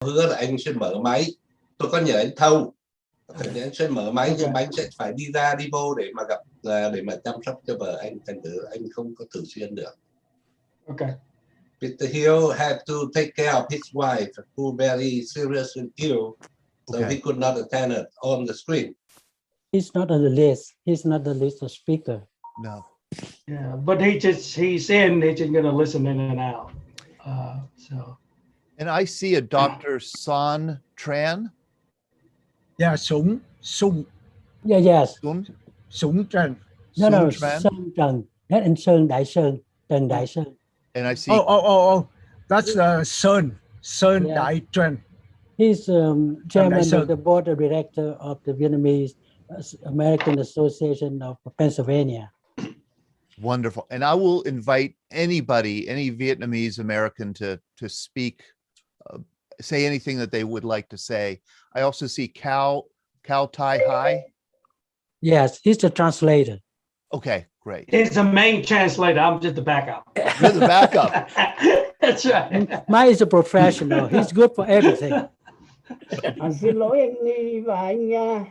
hứa là anh sẽ mở máy, tôi có nhờ anh thâu, anh sẽ mở máy nhưng anh sẽ phải đi ra đi vô để mà gặp, để mà chăm sóc cho vợ anh, thành thử anh không có thường xuyên được. Okay. Mr. Hill had to take care of his wife, who very serious and ill, so he could not attend it on the screen. He's not on the list. He's not the list of speaker. No. Yeah, but he's in. He's just gonna listen in and out. So. And I see a Dr. Son Tran. Yeah, Sung. Yeah, yes. Sung Tran. No, Tran. Sơn Trần. Not in Sơn Đại Sơn. Trần Đại Sơn. And I see. Oh. That's Sơn Đại Tran. He's chairman of the board of director of the Vietnamese American Association of Pennsylvania. Wonderful. And I will invite anybody, any Vietnamese American to speak, say anything that they would like to say. I also see Cao Tai Hai. Yes, he's the translator. Okay, great. He's the main translator. I'm just the backup. You're the backup. That's right. Mine is a professional. He's good for everything. Xin lỗi anh Nghi và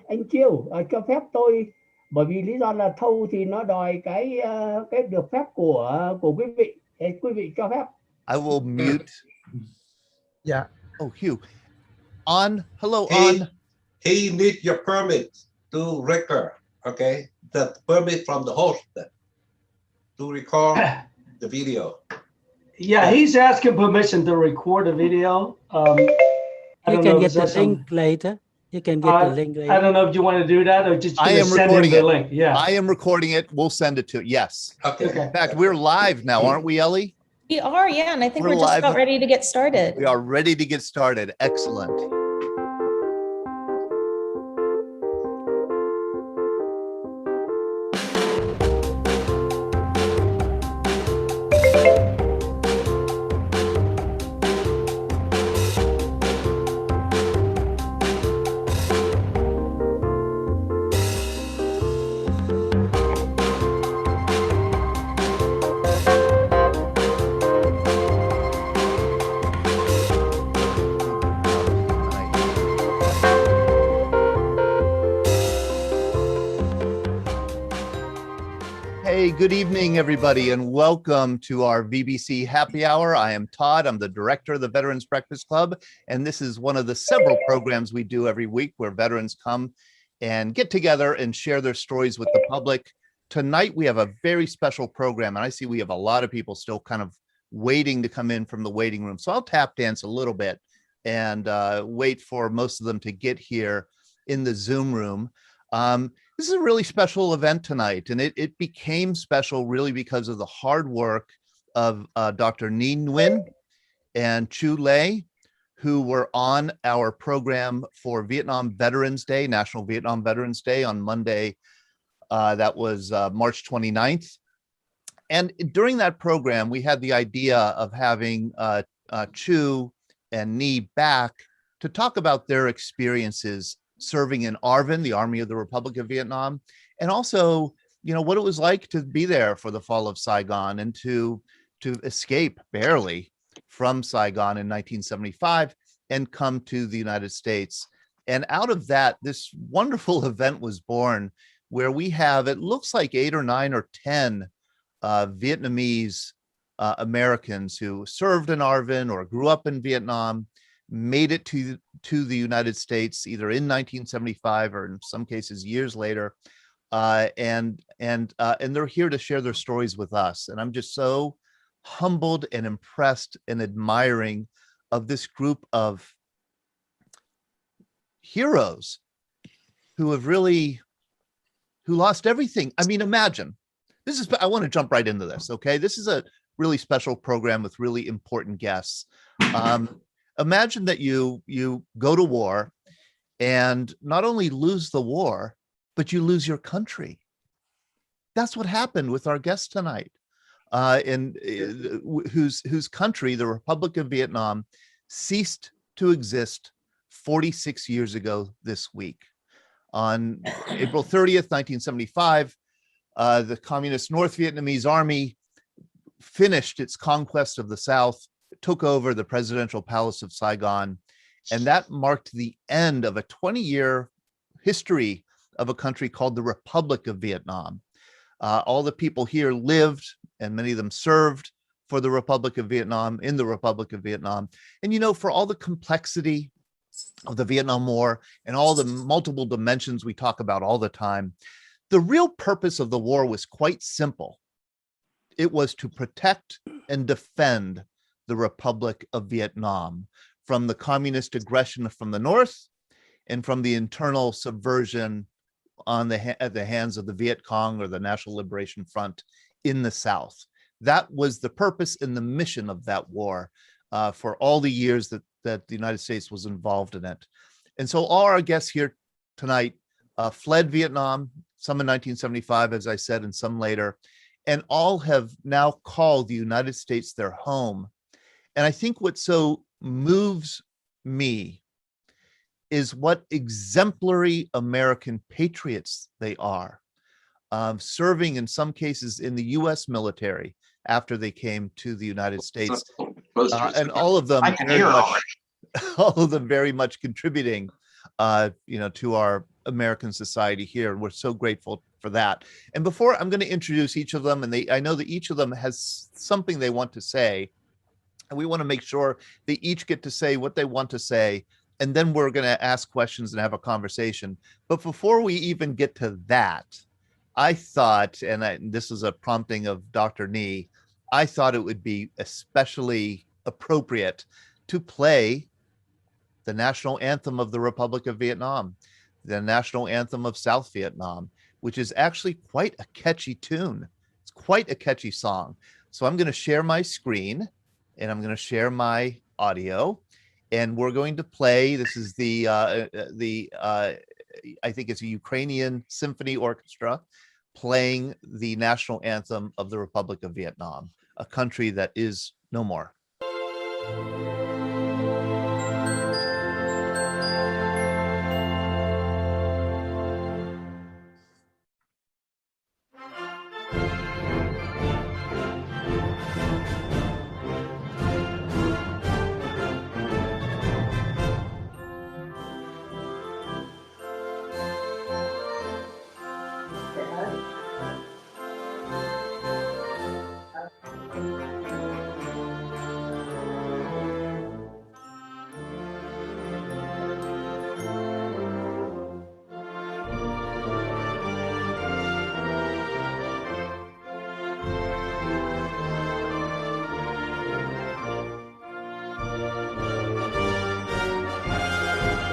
anh Chieu, cho phép tôi, bởi vì lý do là thâu thì nó đòi cái được phép của quý vị. Quý vị cho phép. I will mute. Yeah. Oh, Hugh. Hello. He needs your permit to record, okay? The permit from the host to record the video. Yeah, he's asking permission to record a video. You can get the link later. You can get the link later. I don't know if you want to do that or just I am send recording him the it. link. Yeah. I am recording it. We'll send it to yes. Okay. In fact, we're live now, aren't we, Ellie? We are, yeah, and I think We're we're just live. about ready to get started. We are ready to get started. Excellent. Hey, good evening, everybody, and welcome to our VBC Happy Hour. I am Todd. I'm the director of the Veterans Breakfast Club, and this is one of the several programs we do every week where veterans come and get together and share their stories with the public. Tonight, we have a very special program, and I see we have a lot of people still kind of waiting to come in from the waiting room. So I'll tap dance a little bit and wait for most of them to get here in the Zoom room. This is a really special event tonight, and it became special really because of the hard work of Dr. Nghi Nguyen and Chieu, who were on our program for Vietnam Veterans Day, National Vietnam Veterans Day on Monday. That was March 29th. And during that program, we had the idea of having Chieu and Nghi back to talk about their experiences serving in ARVN, the Army of the Republic of Vietnam, and also, you know, what it was like to be there for the Fall of Saigon and to escape barely from Saigon in 1975 and come to the United States. And out of that, this wonderful event was born where we have, it looks like 8 or 9 or 10 Vietnamese Americans who served in ARVN or grew up in Vietnam, made it to the United States either in 1975 or in some cases years later, and they're here to share their stories with us. And I'm just so humbled and impressed and admiring of this group of heroes who lost everything. I mean, imagine this is, I want to jump right into this. Okay, this is a really special program with really important guests. Imagine that you go to war and not only lose the war, but you lose your country. That's what happened with our guest tonight, whose country, the Republic of Vietnam, ceased to exist 46 years ago this week. On April 30th, 1975, the Communist North Vietnamese Army finished its conquest of the South, took over the presidential palace of Saigon, And that marked the end of a 20-year history of a country called the Republic of Vietnam. All the people here lived, and many of them served for the Republic of Vietnam, in the Republic of Vietnam. And, you know, for all the complexity of the Vietnam War and all the multiple dimensions we talk about all the time, the real purpose of the war was quite simple. It was to protect and defend the Republic of Vietnam from the communist aggression from the north and from the internal subversion at the hands of the Viet Cong or the National Liberation Front in the south. That was the purpose and the mission of that war for all the years that the United States was involved in it. And so all our guests here tonight fled Vietnam, some in 1975, as I said, and some later, and all have now called the United States their home. And I think what so moves me is what exemplary American patriots they are, serving in some cases in the US military after they came to the United States. And all of them very much contributing to our American society here. And we're so grateful for that. And before I'm going to introduce each of them, and I know that each of them has something they want to say, and we want to make sure they each get to say what they want to say, and then we're going to ask questions and have a conversation. But before we even get to that, I thought, and this is a prompting of Dr. Nghi, I thought it would be especially appropriate to play the national anthem of the Republic of Vietnam, the national anthem of South Vietnam, which is actually quite a catchy tune. It's quite a catchy song. So I'm going to share my screen and I'm going to share my audio, and we're going to play. This is I think it's a Ukrainian symphony orchestra playing the national anthem of the Republic of Vietnam, a country that is no more.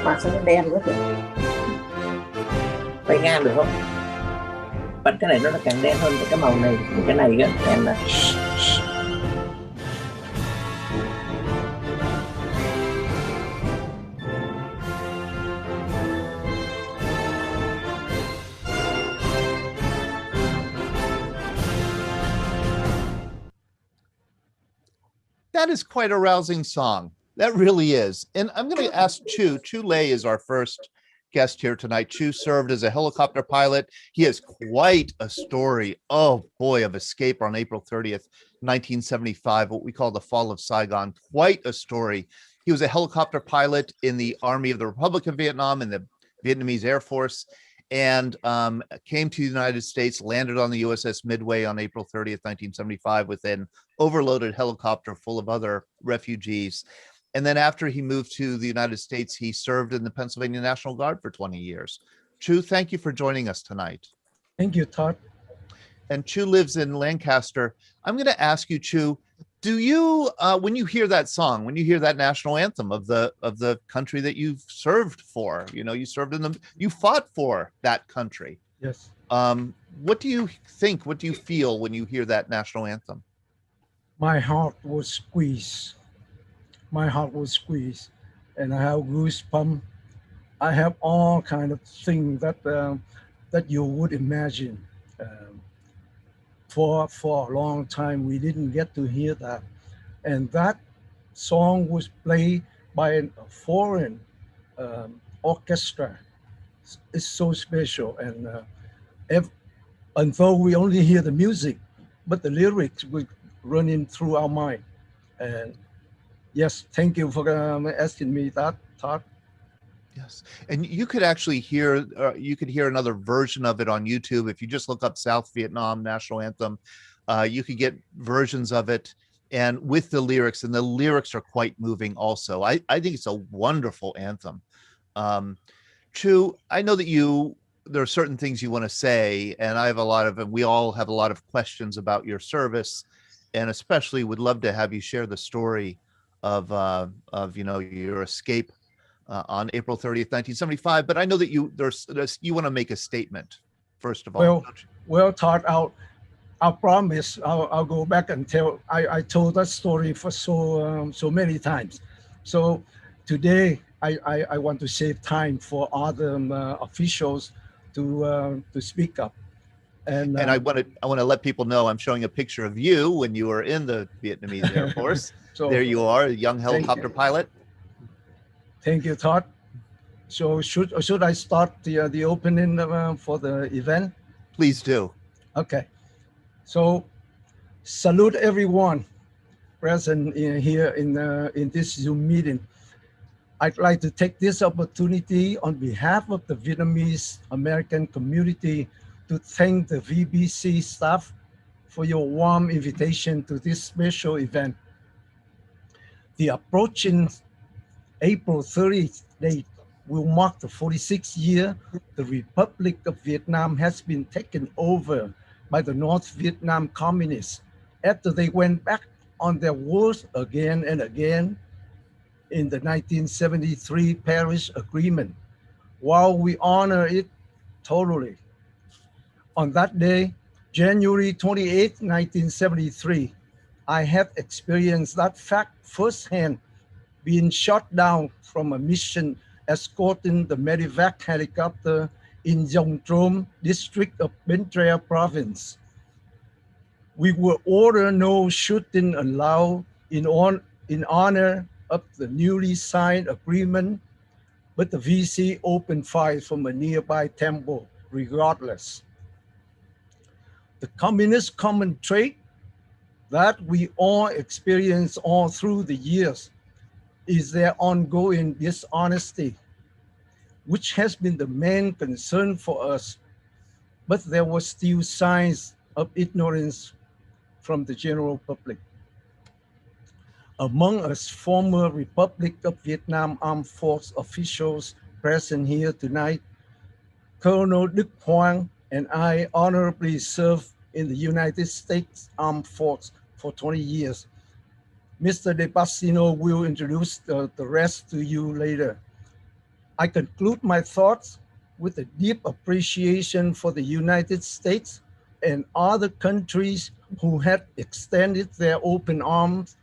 Mặt sao nó đen quá vậy? Quay ngang được không? Bật cái này nó càng đen hơn cái màu này, cái này đen là. That is quite a rousing song. That really is. And I'm going to ask Chieu. Chieu Lei is our first guest here tonight. Chieu served as a helicopter pilot. He has quite a story, oh boy, of escape on April 30th, 1975, what we call the Fall of Saigon. Quite a story. He was a helicopter pilot in the Army of the Republic of Vietnam in the Vietnamese Air Force, and came to the United States, landed on the USS Midway on April 30th, 1975 with an overloaded helicopter full of other refugees. And then after he moved to the United States, he served in the Pennsylvania National Guard for 20 years. Chieu, thank you for joining us tonight. Thank you, Todd. And Chieu lives in Lancaster. I'm going to ask you, Chieu, do you, when you hear that song, when you hear that national anthem of the country that you've served for, you served in them, you fought for that country. Yes. What do you think? What do you feel when you hear that national anthem? My heart was squeezed. My heart was squeezed, and I have goosebumps. I have all kind of things that you would imagine. For a long time, we didn't get to hear that, and that song was played by a foreign orchestra. It's so special, and although we only hear the music, but the lyrics were running through our mind. And yes, thank you for asking me that. Todd. Yes, and you could actually hear another version of it on YouTube if you just look up South Vietnam National Anthem. You could get versions of it and with the lyrics, and the lyrics are quite moving also. I think it's a wonderful anthem. Chieu, I know that there are certain things you want to say, and we all have a lot of questions about your service, and especially would love to have you share the story of your escape on April 30th, 1975. But I know that you want to make a statement first of all. Well, Todd, I'll promise I'll go back and tell. I told that story for so many times. So today I want to save time for other officials to speak up. And I want to let people know I'm showing a picture of you when you were in the Vietnamese Air Force. So, there you are, a young helicopter pilot. Thank you, Todd. So should I start the opening for the event? Please do. Okay. So salute everyone present here in this Zoom meeting. I'd like to take this opportunity on behalf of the Vietnamese American community to thank the VBC staff for your warm invitation to this special event. The approaching April 30th date will mark the 46th year the Republic of Vietnam has been taken over by the North Vietnam communists after they went back on their wars again and again in the 1973 Paris Agreement. While we honor it totally, on that day, January 28, 1973, I have experienced that fact firsthand, being shot down from a mission escorting the medevac helicopter in Dong Trom district of Bến Tre province. We were ordered no shooting allowed in honor of the newly signed agreement, but the VC opened fire from a nearby temple regardless. The communist common trait that we all experience all through the years is their ongoing dishonesty, which has been the main concern for us, but there were still signs of ignorance from the general public. Among us former Republic of Vietnam Armed Force officials present here tonight, Colonel Đức Hoang and I honorably served in the United States Armed Force for 20 years. Mr. De Bassino will introduce the rest to you later. I conclude my thoughts with a deep appreciation for the United States and other countries who had extended their open arms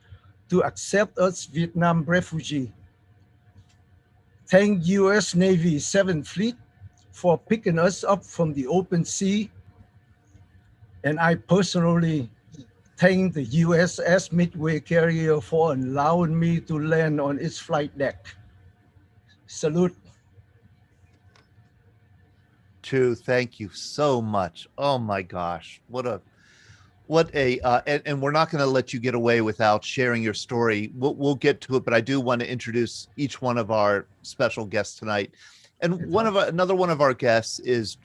to accept us Vietnam refugees. Thank U.S. Navy 7th Fleet for picking us up from the open sea. And I personally thank the USS Midway carrier for allowing me to land on its flight deck. Salute. Chieu, thank you so much. Oh my gosh, and we're not going to let you get away without sharing your story. We'll get to it, but I do want to introduce each one of our special guests tonight. And another one of our guests is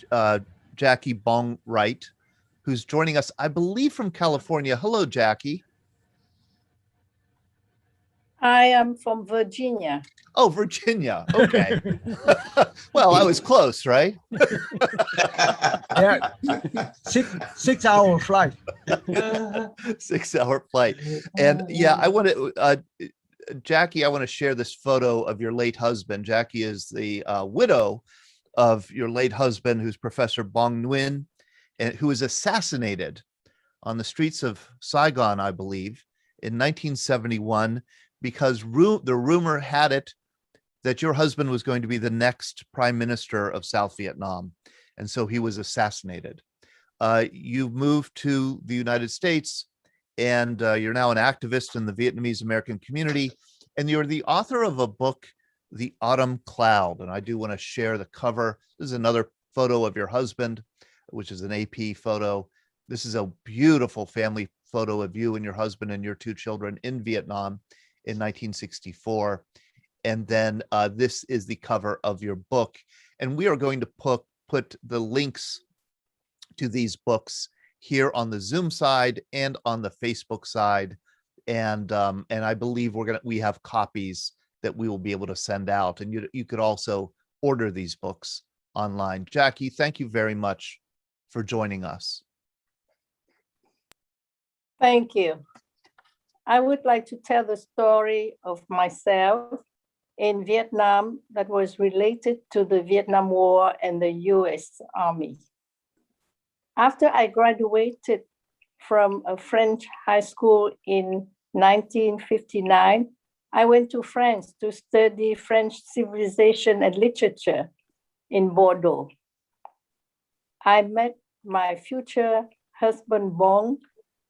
Jackie Bong Wright, who's joining us, I believe, from California. Hello, Jackie. I am from Virginia. Oh, Virginia. Okay. Well, I was close, right? Yeah, 6 hour flight. 6 hour flight. And yeah, I want to, Jackie, I want to share this photo of your late husband. Jackie is the widow of your late husband, who's Professor Bong Nguyen, and who was assassinated on the streets of Saigon, I believe, in 1971, because the rumor had it that your husband was going to be the next prime minister of South Vietnam. And so he was assassinated. You moved to the United States, and you're now an activist in the Vietnamese American community. And you're the author of a book, The Autumn Cloud. And I do want to share the cover. This is another photo of your husband, which is an AP photo. This is a beautiful family photo of you and your husband and your two children in Vietnam in 1964. And then this is the cover of your book. And we are going to put the links to these books here on the Zoom side and on the Facebook side. And I believe we have copies that we will be able to send out. And you could also order these books online. Jackie, thank you very much for joining us. Thank you. I would like to tell the story of myself in Vietnam that was related to the Vietnam War and the US Army. After I graduated from a French high school in 1959, I went to France to study French civilization and literature in Bordeaux. I met my future husband, Bong,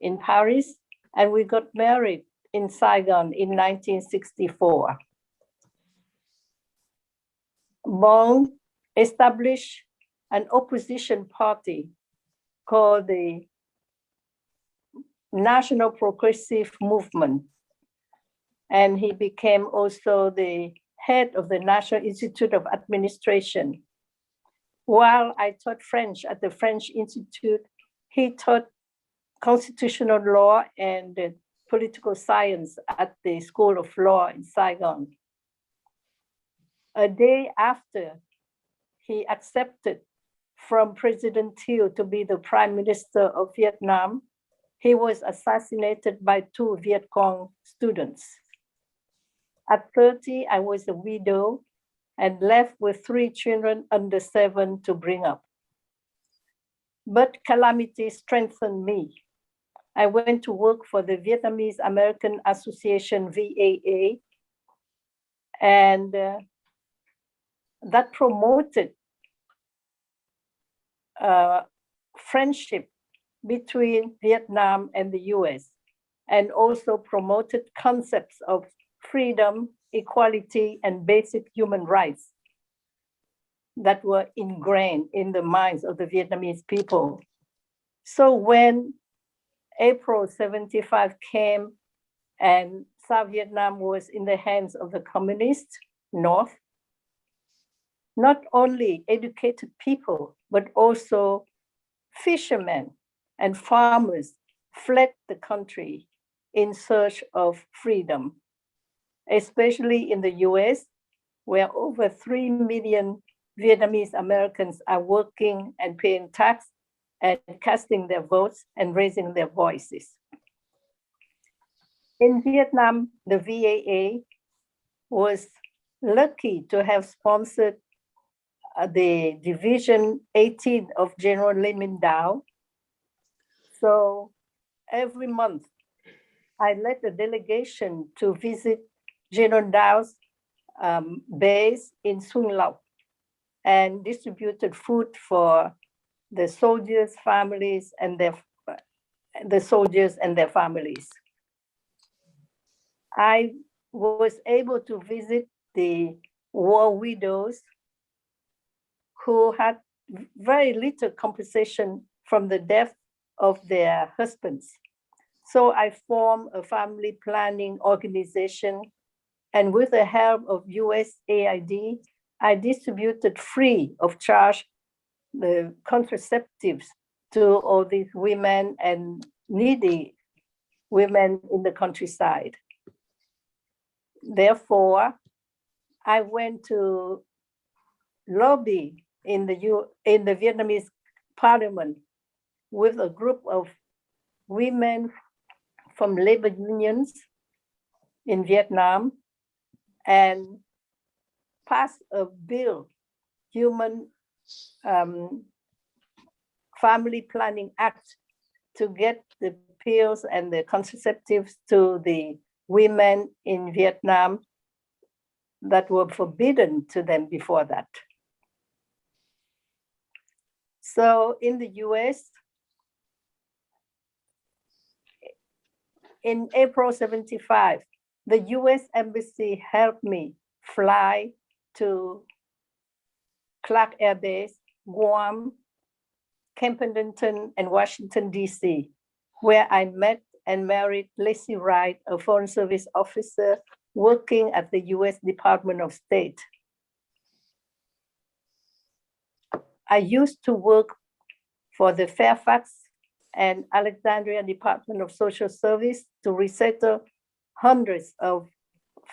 in Paris, and we got married in Saigon in 1964. Bong established an opposition party called the National Progressive Movement, and he became also the head of the National Institute of Administration. While I taught French at the French Institute, he taught constitutional law and political science at the School of Law in Saigon. A day after he accepted from President Chieu to be the Prime Minister of Vietnam, he was assassinated by 2 Viet Cong students. At 30, I was a widow and left with 3 children under 7 to bring up. But calamity strengthened me. I went to work for the Vietnamese American Association, VAA, and that promoted friendship between Vietnam and the US, and also promoted concepts of freedom, equality, and basic human rights that were ingrained in the minds of the Vietnamese people. So when April 75 came and South Vietnam was in the hands of the communist North, not only educated people, but also fishermen and farmers fled the country in search of freedom, especially in the US, where over 3 million Vietnamese Americans are working and paying tax and casting their votes and raising their voices. In Vietnam, the VAA was lucky to have sponsored the Division 18 of General Lê Minh Đào. So every month, I led a delegation to visit General Đào base in Xuân Lộc and distributed food for the soldiers' families and the soldiers and their families. I was able to visit the war widows who had very little compensation from the death of their husbands. So I formed a family planning organization, and with the help of USAID, I distributed free of charge the contraceptives to all these women and needy women in the countryside. Therefore, I went to lobby in the Vietnamese parliament with a group of women from labor unions in Vietnam and passed a bill, Human Family Planning Act, to get the pills and the contraceptives to the women in Vietnam that were forbidden to them before that. So in the US, in April 75, the US Embassy helped me fly to Clark Air Base, Guam, Camp Pendleton, and Washington, D.C., where I met and married Lacey Wright, a Foreign Service officer working at the US Department of State. I used to work for the Fairfax and Alexandria Department of Social Service to resettle hundreds of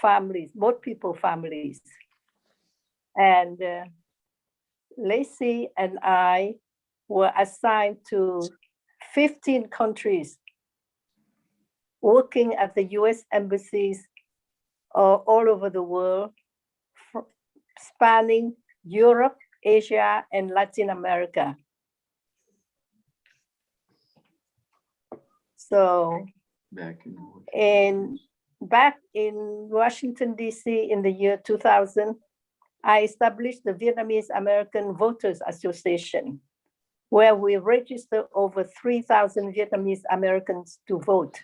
families, boat people families. And Lacey and I were assigned to 15 countries, working at the US embassies all over the world, spanning Europe, Asia, and Latin America. So back in Washington, D.C. in the year 2000, I established the Vietnamese American Voters Association, where we registered over 3,000 Vietnamese Americans to vote.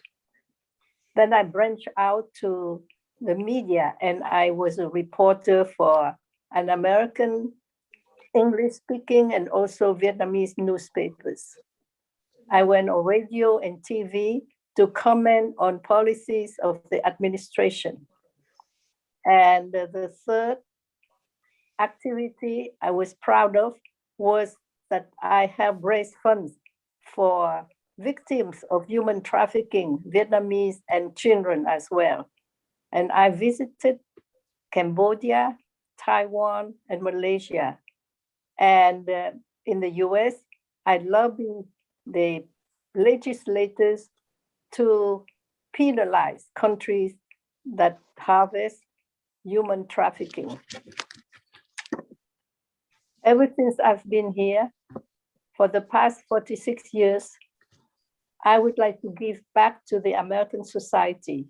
Then I branched out to the media, and I was a reporter for an American English-speaking and also Vietnamese newspapers. I went on radio and TV to comment on policies of the administration. And the third activity I was proud of was that I have raised funds for victims of human trafficking, Vietnamese and children as well. And I visited Cambodia, Taiwan, and Malaysia. And in the US, I lobbied the legislators to penalize countries that harvest human trafficking. Ever since I've been here, for the past 46 years, I would like to give back to the American society,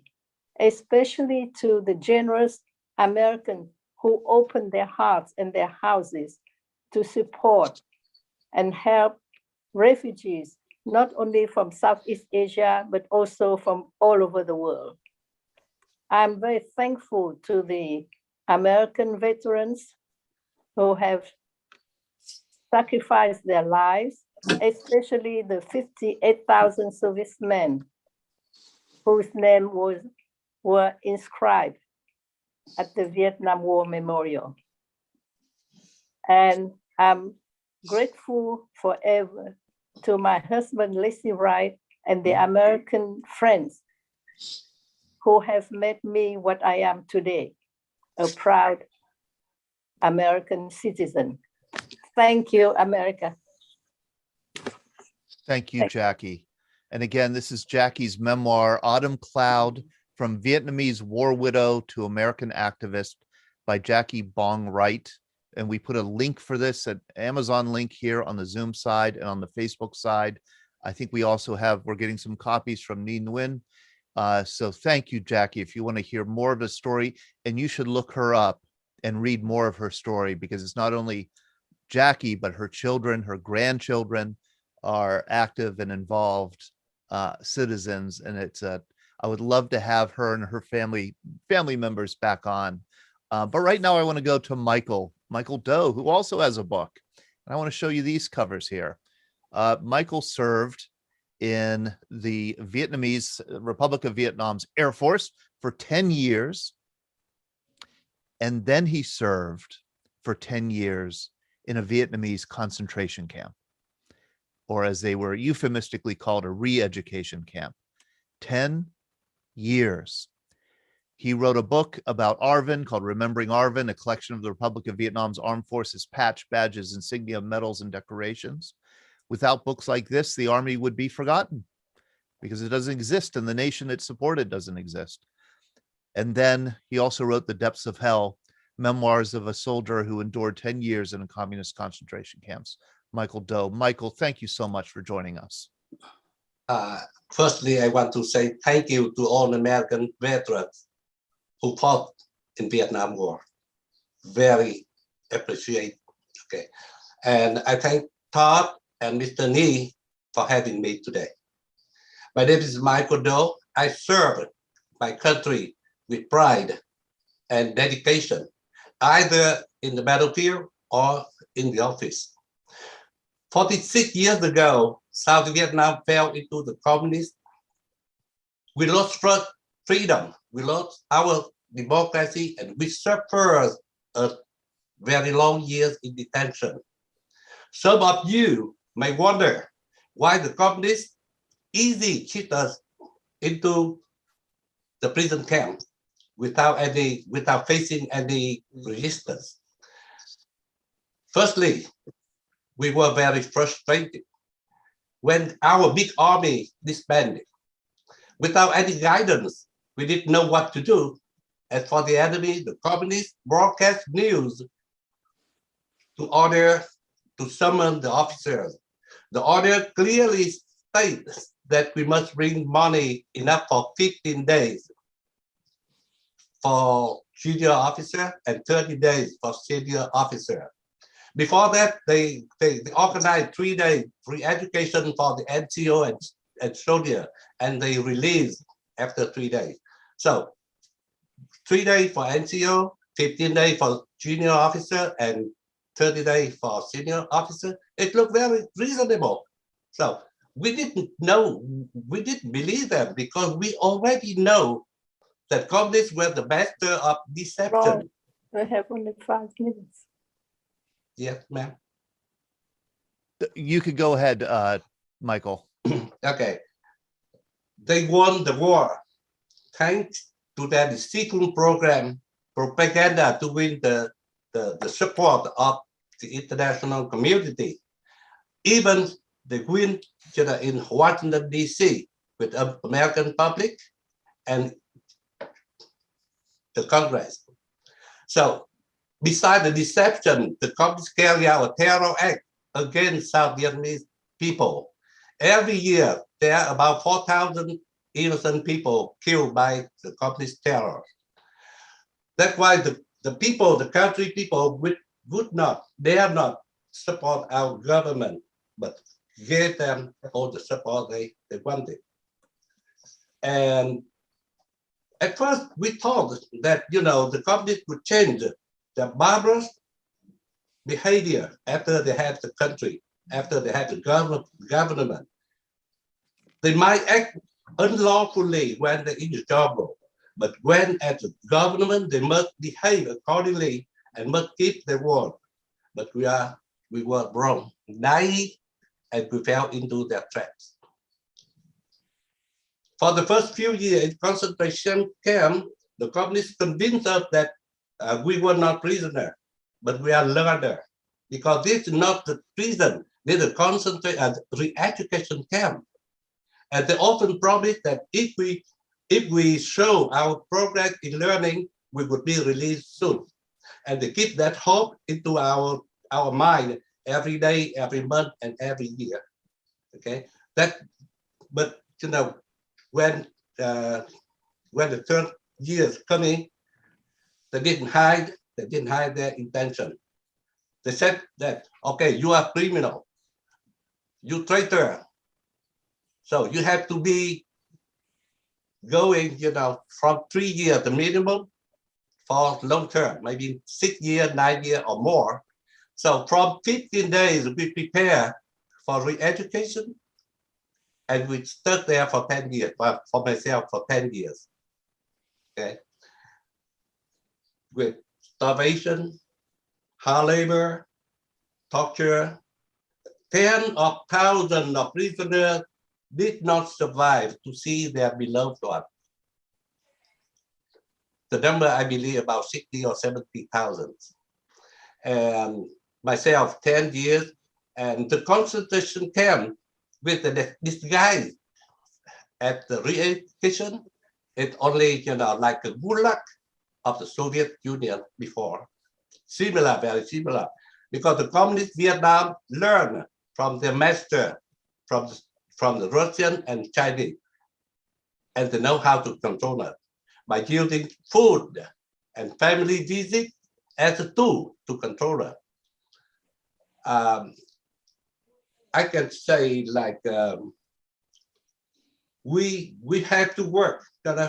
especially to the generous Americans who opened their hearts and their houses to support and help refugees, not only from Southeast Asia, but also from all over the world. I'm very thankful to the American veterans who have sacrificed their lives, especially the 58,000 servicemen whose names were inscribed at the Vietnam War Memorial. And I'm grateful forever to my husband, Lacey Wright, and the American friends who have made me what I am today, a proud American citizen. Thank you, America. Thank you, Jackie. And again, this is Jackie's memoir, Autumn Cloud, From Vietnamese War Widow to American Activist by Jackie Bong Wright. And we put a link for this, an Amazon link here on the Zoom side and on the Facebook side. I think we also we're getting some copies from Nghi Nguyen. So thank you, Jackie. If you want to hear more of the story, and you should look her up and read more of her story, because it's not only Jackie, but her children, her grandchildren are active and involved citizens. And I would love to have her and her family members back on. But right now I want to go to Michael Doe, who also has a book. And I want to show you these covers here. Michael served in the Vietnamese Republic of Vietnam's Air Force for 10 years. And then he served for 10 years in a Vietnamese concentration camp, or as they were euphemistically called, a re-education camp. 10 years. He wrote a book about ARVN called Remembering ARVN, a collection of the Republic of Vietnam's armed forces patch, badges, insignia, medals, and decorations. Without books like this, the Army would be forgotten because it doesn't exist, and the nation it supported doesn't exist. And then he also wrote The Depths of Hell, memoirs of a soldier who endured 10 years in communist concentration camps. Michael Doe. Michael, thank you so much for joining us. Firstly, I want to say thank you to all American veterans who fought in Vietnam War. Very appreciate. Okay. And I thank Todd and Mr. Nghi for having me today. My name is Michael Doe. I served my country with pride and dedication, either in the battlefield or in the office. 46 years ago, South Vietnam fell into the communist. We lost freedom. We lost our democracy, and we suffered a very long years in detention. Some of you may wonder why the communists easily cheat us into the prison camp without facing any resistance. Firstly, we were very frustrated when our big army disbanded. Without any guidance, we didn't know what to do. As for the enemy, the communists broadcast news to order to summon the officers. The order clearly states that we must bring money enough for 15 days for junior officer and 30 days for senior officer. Before that, they organized 3 days free education for the NCO and soldier, and they released after 3 days. So 3 days for NCO, 15 days for junior officer, and 30 days for senior officer. It looked very reasonable. So we didn't believe them because we already know that communists were the master of deception. I have only 5 minutes. Yes, ma'am. You could go ahead, Michael. Okay. They won the war thanks to their deceitful program, propaganda to win the support of the international community. Even they win in Washington, D.C. with the American public and the Congress. So besides the deception, the communists carry out a terror act against South Vietnamese people. Every year, there are about 4,000 innocent people killed by the communist terror. That's why the people, the country people would not, dare not support our government, but gave them all the support they wanted. And at first, we thought that, the communists would change their barbarous behavior after they have the country, after they have the government. They might act unlawfully when they're in the jungle, but when at the government, they must behave accordingly and must keep their word. But we were wrong, naive, and we fell into their traps. For the first few years in concentration camp, the communists convinced us that we were not prisoners, but we are learners, because this is not the prison, this is a concentration re-education camp. And they often promise that if we show our progress in learning, we would be released soon. And they keep that hope into our mind every day, every month, and every year. Okay, but when the third year is coming, they didn't hide their intention. They said that, okay, you are criminal, you traitor, so you have to be going, from 3 years the minimum for long term, maybe 6 years, 9 years or more. So from 15 days, we prepare for re-education, and we stuck there for 10 years, but for myself for 10 years, okay? With starvation, hard labor, torture, tens of thousands of prisoners did not survive to see their beloved one. The number, I believe, about 60 or 70,000. And myself, 10 years, and the concentration camp with this guy at the re-education, it only, like a gulag of the Soviet Union before. Similar, very similar, because the communist Vietnam learned from their master, from the Russian and Chinese, and they know how to control it by using food and family visit as a tool to control it. I can say, like, we have to work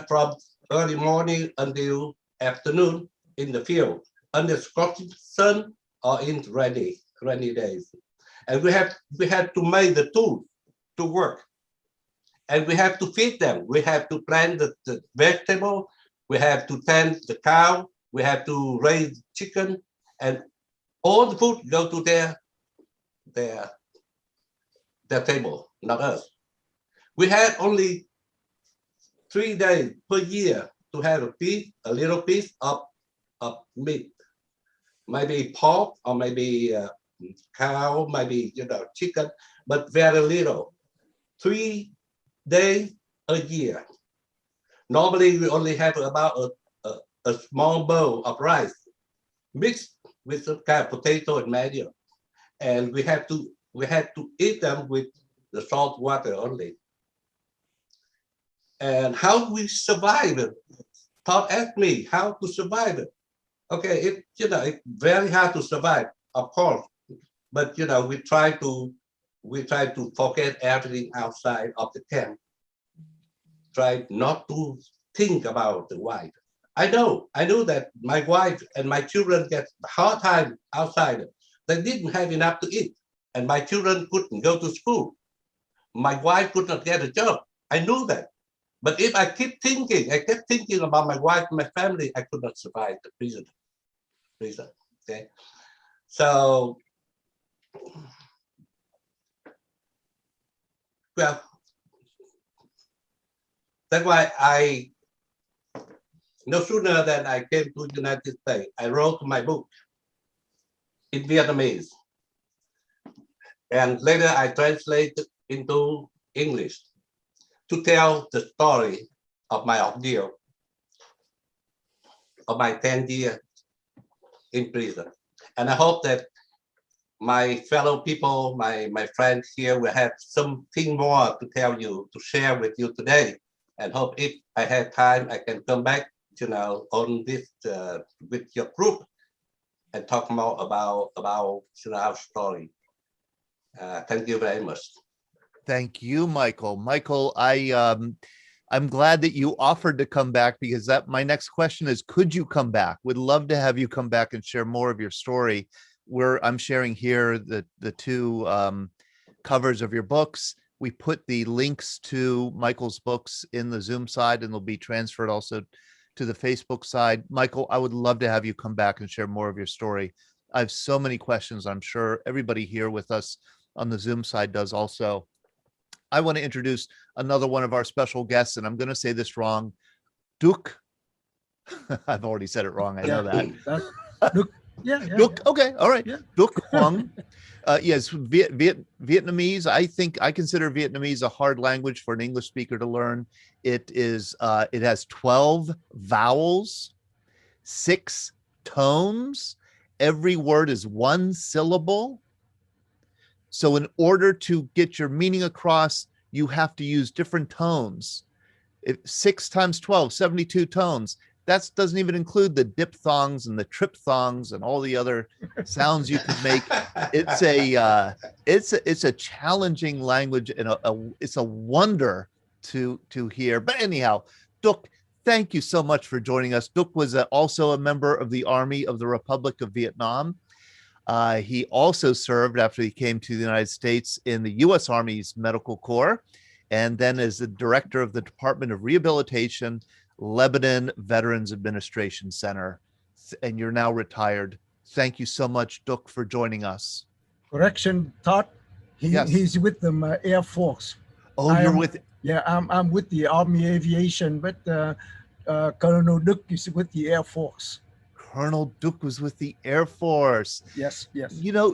from early morning until afternoon in the field under scorching sun or in rainy days, and we have to make the tools to work, and we have to feed them. We have to plant the vegetable. We have to tend the cow. We have to raise chicken, and all the food go to their table, not us. We had only 3 days per year to have a little piece of meat, maybe pork or maybe cow, maybe chicken, but very little. 3 days a year. Normally, we only have about a small bowl of rice mixed with some kind of potato and mayo, and we had to eat them with the salt water only. And how we survive it? Todd asked me how to survive it. Okay, it's very hard to survive, of course, but we try to forget everything outside of the camp. Try not to think about the wife. I know that my wife and my children get a hard time outside. They didn't have enough to eat, and my children couldn't go to school. My wife could not get a job. I knew that. But if I kept thinking about my wife and my family, I could not survive the prison. Okay. So, well, that's why no sooner than I came to the United States, I wrote my book in Vietnamese. And later I translated into English to tell the story of my ordeal, of my 10 years in prison. And I hope that my fellow people, my friends here will have something more to tell you, to share with you today. And hope if I have time, I can come back, on this with your group and talk more about our story. Thank you very much. Thank you, Michael. Michael, I'm glad that you offered to come back, because my next question is, could you come back? Would love to have you come back and share more of your story. I'm sharing here the two covers of your books. We put the links to Michael's books in the Zoom side, and they'll be transferred also to the Facebook side. Michael, I would love to have you come back and share more of your story. I have so many questions. I'm sure everybody here with us on the Zoom side does also. I want to introduce another one of our special guests, and I'm going to say this wrong. Duc. I've already said it wrong. I know that. Duc. Yeah. Duc. Okay. All right. Yeah. Duc Huang. Yes, Vietnamese. I consider Vietnamese a hard language for an English speaker to learn. It has 12 vowels, 6 tones. Every word is 1 syllable. So in order to get your meaning across, you have to use different tones. 6 times 12, 72 tones. That doesn't even include the diphthongs and the triphthongs and all the other sounds you could make. It's a challenging language, and it's a wonder to hear. But anyhow, Duc, thank you so much for joining us. Duc was also a member of the Army of the Republic of Vietnam. He also served, after he came to the United States, in the U.S. Army's Medical Corps, and then as the director of the Department of Rehabilitation, Lebanon Veterans Administration Center. And you're now retired. Thank you so much, Duc, for joining us. Correction, Todd. Yes. He's with the Air Force. Oh, you're with... Yeah, I'm with the Army Aviation, but Colonel Duc is with the Air Force. Colonel Duc was with the Air Force. Yes.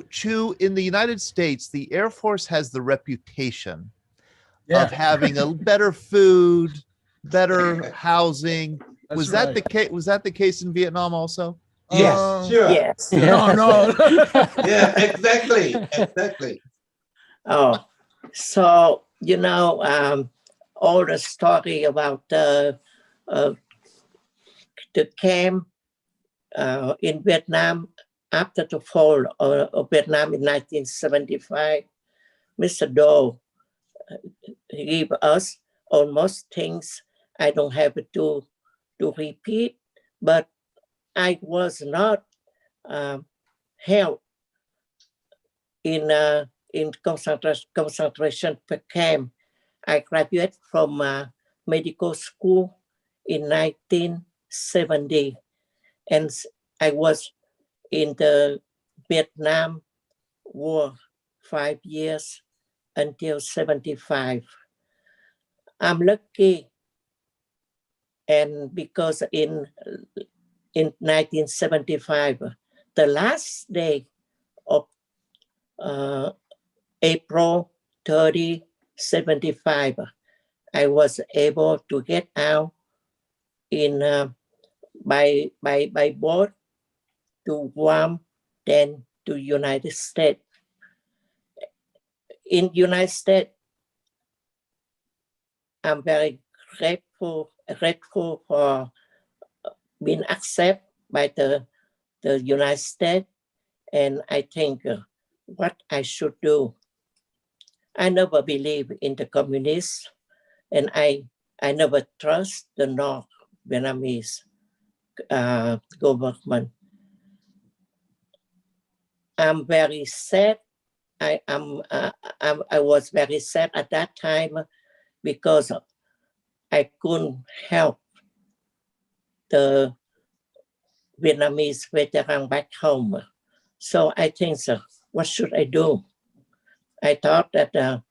Chieu, in the United States, the Air Force has the reputation of having a better food, better housing. Was that the case? Was that the case in Vietnam also? Yes, sure. Yes. No. Yeah, exactly. Oh, so all the story about the camp in Vietnam after the fall of Vietnam in 1975, Mr. Doe gave us almost things I don't have to repeat, but I was not held in concentration camp. I graduated from medical school in 19 70, and I was in the Vietnam War 5 years until 75. I'm lucky, and because in 1975, the last day of April 30, 75, I was able to get out in by boat to Guam, then to United States. In United States, I'm very grateful for being accepted by the United States, and I think what I should do. I never believe in the communists, and I never trust the North Vietnamese government. I'm very sad. I was very sad at that time because I couldn't help the Vietnamese veteran back home. So I think, what should I do? I thought that the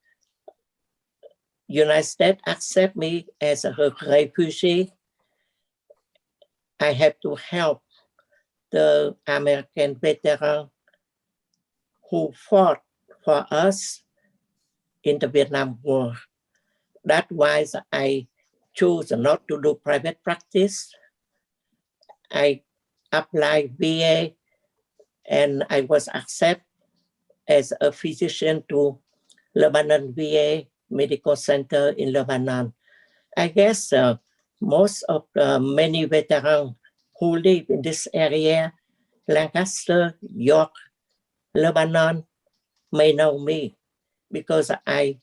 United States accept me as a refugee. I have to help the American veteran who fought for us in the Vietnam War. That's why I choose not to do private practice. I applied VA, and I was accepted as a physician to Lebanon VA Medical Center in Lebanon. I guess most of the many veterans who live in this area, Lancaster, York, Lebanon, may know me because I,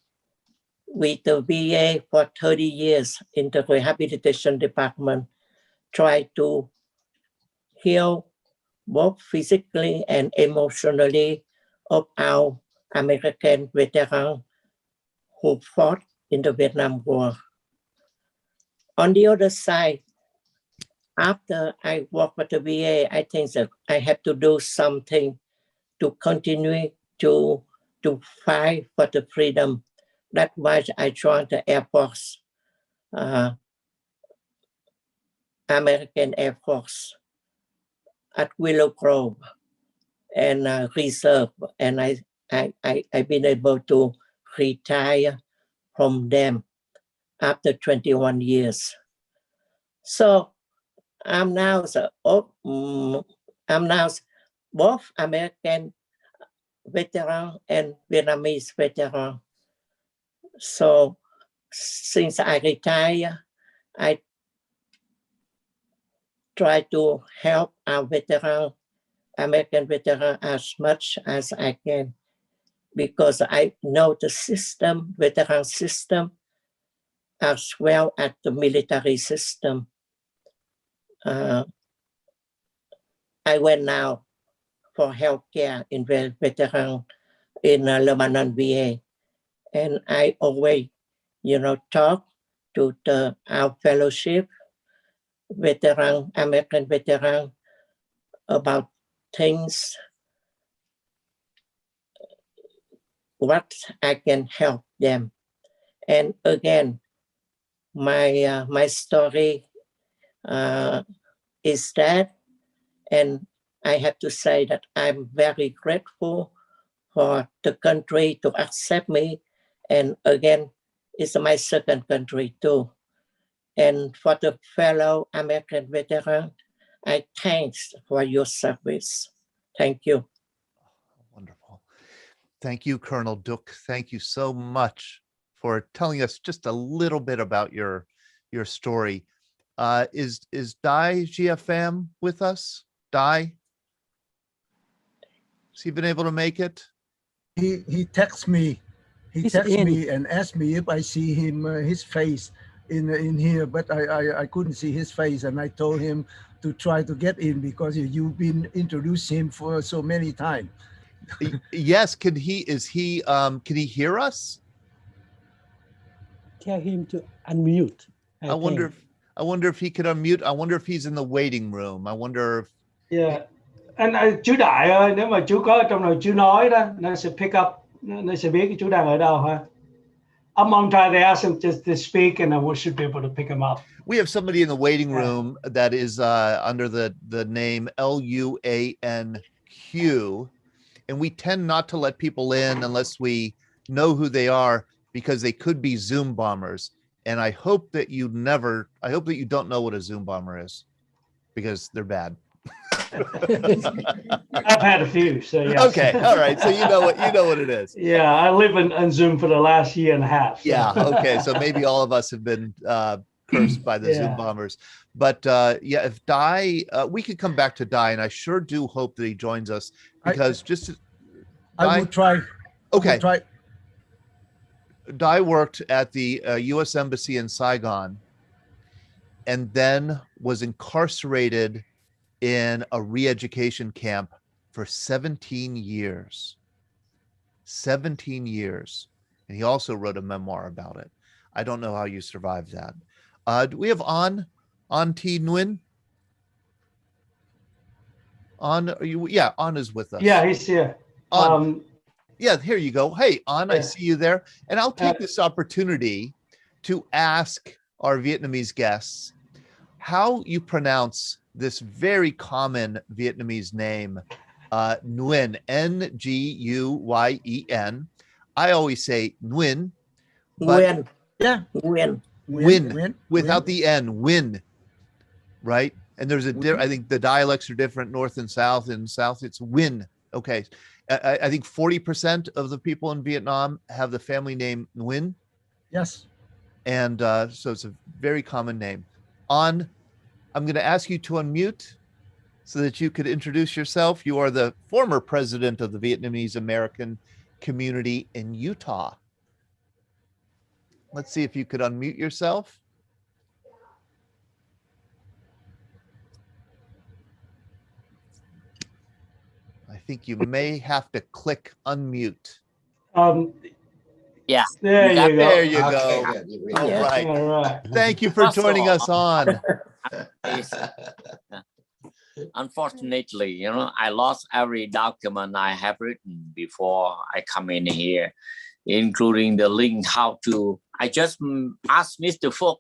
with the VA for 30 years in the rehabilitation department, try to heal both physically and emotionally of our American veterans who fought in the Vietnam War. On the other side, after I work with the VA, I think that I have to do something to continue to fight for the freedom. That's why I joined the Air Force, American Air Force at Willow Grove and reserve. And I've been able to retire from them after 21 years. So I'm now both American veteran and Vietnamese veteran. So since I retire, I try to help our American veteran as much as I can, because I know the system, veteran system, as well as the military system. I went now for healthcare in veteran in Lebanon VA, and I always, talk to our fellowship veteran, American veteran, about things, what I can help them. And again, my story is that, and I have to say that I'm very grateful for the country to accept me. And again, it's my second country too. And for the fellow American veteran, I thanks for your service. Thank you. Wonderful. Thank you, Colonel Duc. Thank you so much for telling us just a little bit about your story. Is Dai GFM with us? Dai? Has he been able to make it? He texts me. He He's texts in. me and asks me if I see him, his face in here, but I couldn't see his face, and I told him to try to get in because you've been introducing him for so many times. Yes. Can he hear us? Tell him to unmute. I wonder I wonder if he could unmute. I wonder if he's in the waiting room. I wonder if Yeah. Chú Đại ơi, nếu mà chú có trong đầu chú nói đó, nó sẽ pick up, nó sẽ biết chú đang ở đâu ha. I'm on try to ask him just to speak, and then we should be able to pick him up. we have somebody in the waiting room that is under the name Luanq, and we tend not to let people in unless we know who they are, because they could be Zoom bombers. And I hope that you don't know what a Zoom bomber is, because they're bad. I've had a few, so yeah. Okay, all right. So you know what it is. Yeah, I live in Zoom for the last year and a half. So. Yeah. Okay. So maybe all of us have been cursed by the Zoom bombers. But if Dai, we could come back to Dai, and I sure do hope that he joins us, because I will try. Okay. Try. Dai worked at the U.S. Embassy in Saigon, and then was incarcerated in a re-education camp for 17 years. 17 years. And he also wrote a memoir about it. I don't know how you survived that. Do we have An Thi Nguyen? An is with us. Yeah, he's here. Yeah, here you go. Hey, An, I see you there. And I'll take this opportunity to ask our Vietnamese guests how you pronounce this very common Vietnamese name, Nguyen, Nguyen. I always say Nguyen. Nguyen. Yeah. Nguyen. Without the N, Nguyen, right? And there's I think the dialects are different, north and south. In south, it's Nguyen. Okay. I think 40% of the people in Vietnam have the family name Nguyen. Yes. And so it's a very common name. An, I'm going to ask you to unmute so that you could introduce yourself. You are the former president of the Vietnamese American community in Utah. Let's see if you could unmute yourself. I think you may have to click unmute. Yeah. There you go. There you go. Okay. All right. All right. Thank you for joining us on. Unfortunately, I lost every document I have written before I come in here, including the link how to. I just asked Mr. Phúc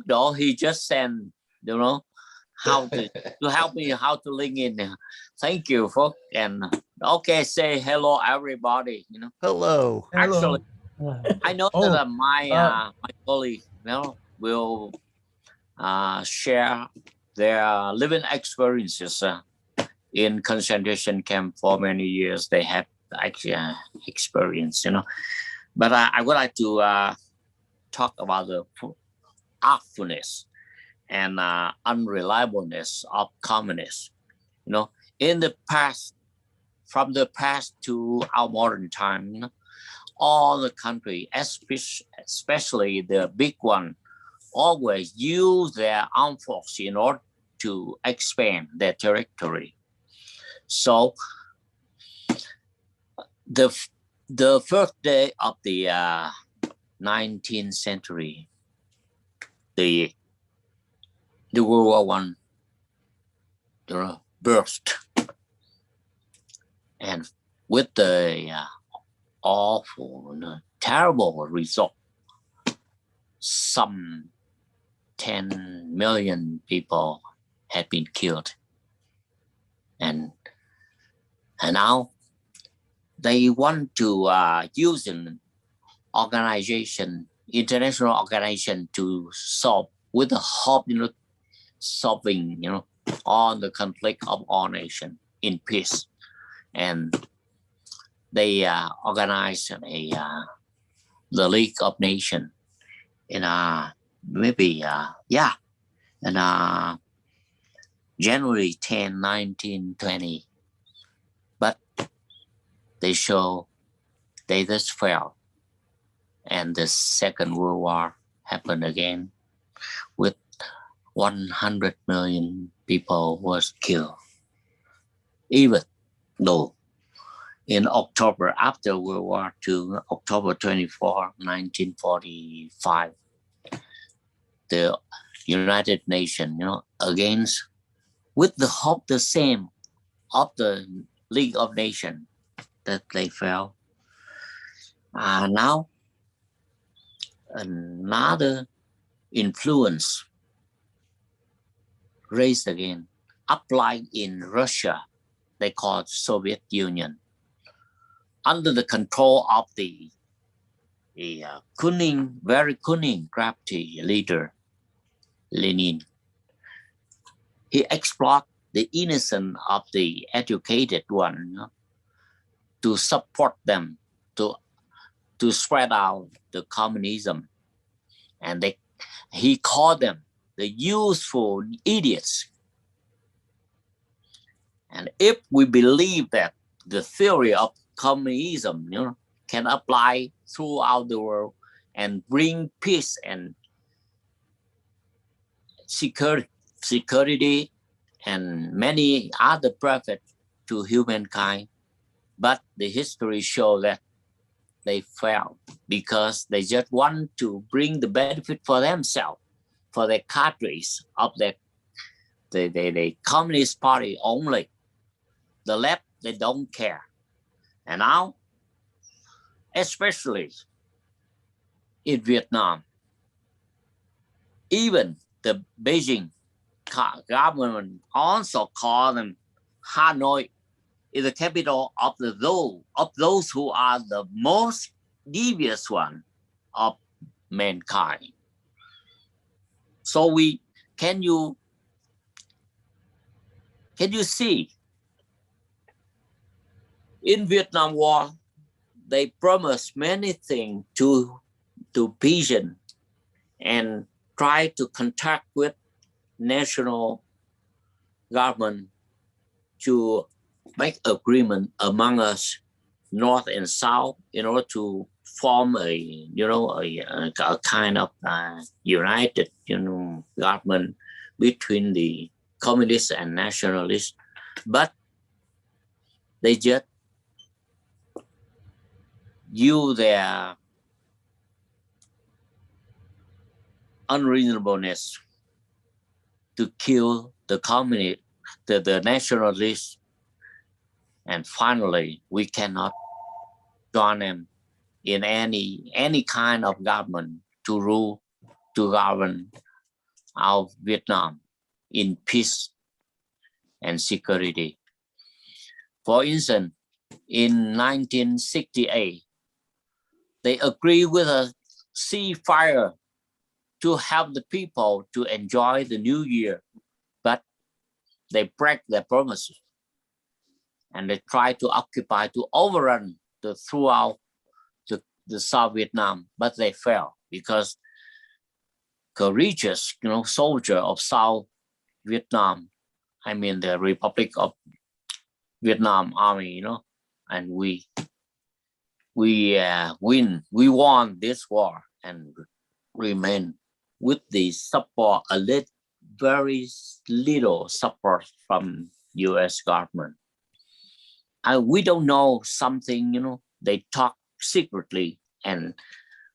though, he just sent, how to help me how to link in. Thank you, Phúc. And okay, say hello, everybody. Hello. Actually, I know that my colleague, will share their living experiences in concentration camp for many years. They have actually experience, But I would like to talk about the artfulness and unreliableness of communists. In the past, from the past to our modern time, all the country, especially the big one, always use their armed force in order to expand their territory. So the first day of the 19th century, the World War One burst, and with the awful, terrible result, some 10 million people had been killed, and now they want to use an organization, international organization, to solve, with the hope, solving, all the conflict of all nations in peace. And they organized the League of Nations in January 10, 1920. But they just failed. And the Second World War happened again, with 100 million people was killed. Even though in October, after World War II, October 24, 1945, the United Nations, against, with the hope the same of the League of Nations, that they fell. Now another influence raised again, applied in Russia, they call it Soviet Union, under the control of the very cunning, crafty leader, Lenin. He exploited the innocent of the educated one, to support them, to spread out the communism. And he called them the useful idiots. And if we believe that the theory of communism, can apply throughout the world and bring peace and security and many other benefits to humankind, but the history shows that they failed because they just want to bring the benefit for themselves, for their cadres of the Communist Party only. The left, they don't care. And now, especially in Vietnam, even the Beijing government also call them Hanoi is the capital of those who are the most devious one of mankind. So can you see in Vietnam War, they promised many things to peasants and try to contact with national government to make agreement among us, North and South, in order to form a kind of united, government between the communists and nationalists. But they just use their unreasonableness to kill the communist, the nationalists. And finally, we cannot join them in any kind of government to govern our Vietnam in peace and security. For instance, in 1968, they agreed with a ceasefire to help the people to enjoy the new year, but they break their promises and they try to occupy, to overrun throughout the South Vietnam, but they fail because courageous, soldier of South Vietnam, I mean the Republic of Vietnam Army, and we won this war and remain with the support, very little support from U.S. government. We don't know something, they talk secretly and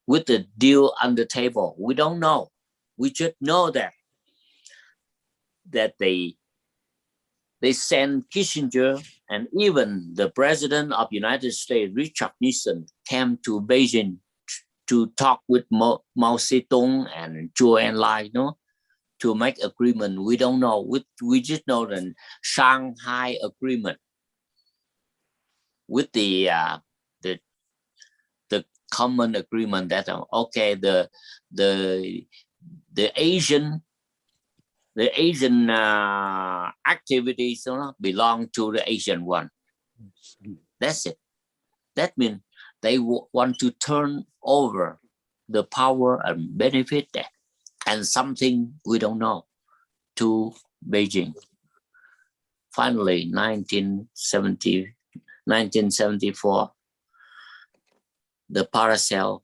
with the deal on the table. We don't know. We just know that they sent Kissinger and even the president of United States, Richard Nixon, came to Beijing to talk with Mao Zedong and Chieu and Lai, to make agreement. We don't know. We just know the Shanghai Agreement with the common agreement that okay, the Asian activities belong to the Asian one. That's it. That means they want to turn over the power and benefit and something we don't know to Beijing. Finally, 1974, the Paracel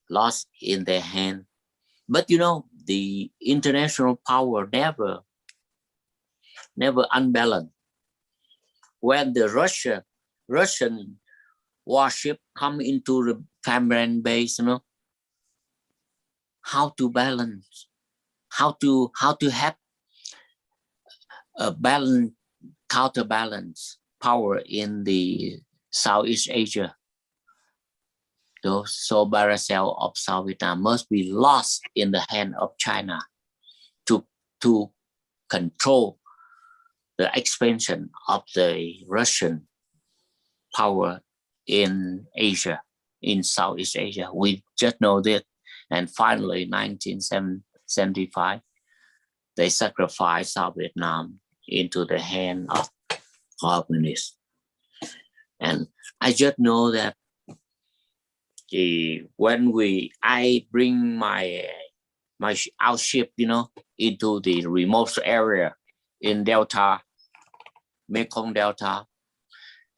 lost in their hand. But the international power never unbalanced. When the Russian warship come into the Cam Ranh base, how to balance how to have a counterbalance power in the Southeast Asia. So Paracel of South Vietnam must be lost in the hand of China to control the expansion of the Russian power in Asia, in Southeast Asia. We just know that. And finally, 1975, they sacrificed South Vietnam into the hand of communists. And I just know that when I bring our ship, into the remote area in Delta, Mekong Delta,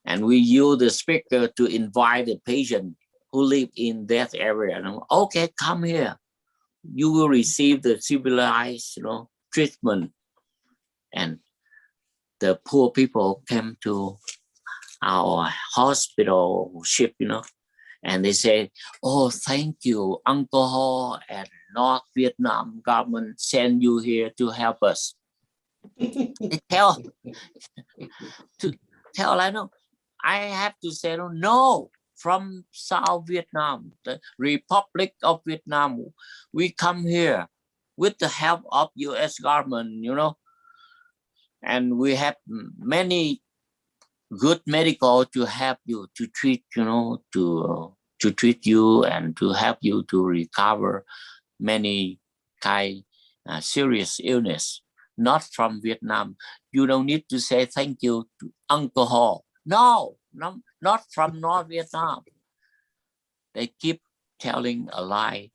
and we use the speaker to invite the patient who live in that area. And okay, come here. You will receive the civilized, treatment. And the poor people came to our hospital ship, and they say, oh, thank you, alcohol and North Vietnam government send you here to help us. They tell I know. I have to say no, from South Vietnam, the Republic of Vietnam, we come here with the help of US government, and we have many good medical to help you to treat, to treat you and to help you to recover many serious illness. Not from Vietnam. You don't need to say thank you to alcohol. No, not from North Vietnam. They keep telling a lie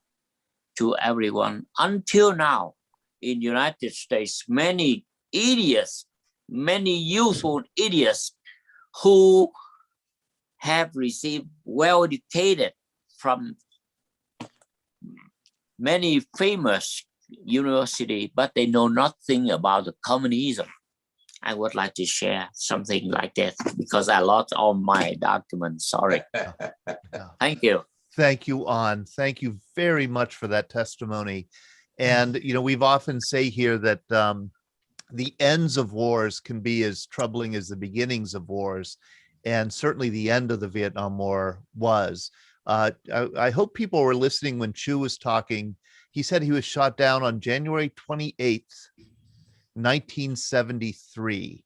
to everyone. Until now, in the United States, many idiots, many useful idiots who have received well-educated from many famous university, but they know nothing about the communism. I would like to share something like that because I lost all my documents. Sorry. Thank you. Thank you, An. Thank you very much for that testimony. And, we've often say here that the ends of wars can be as troubling as the beginnings of wars. And certainly the end of the Vietnam War was. I hope people were listening when Chieu was talking. He said he was shot down on January 28th, 1973.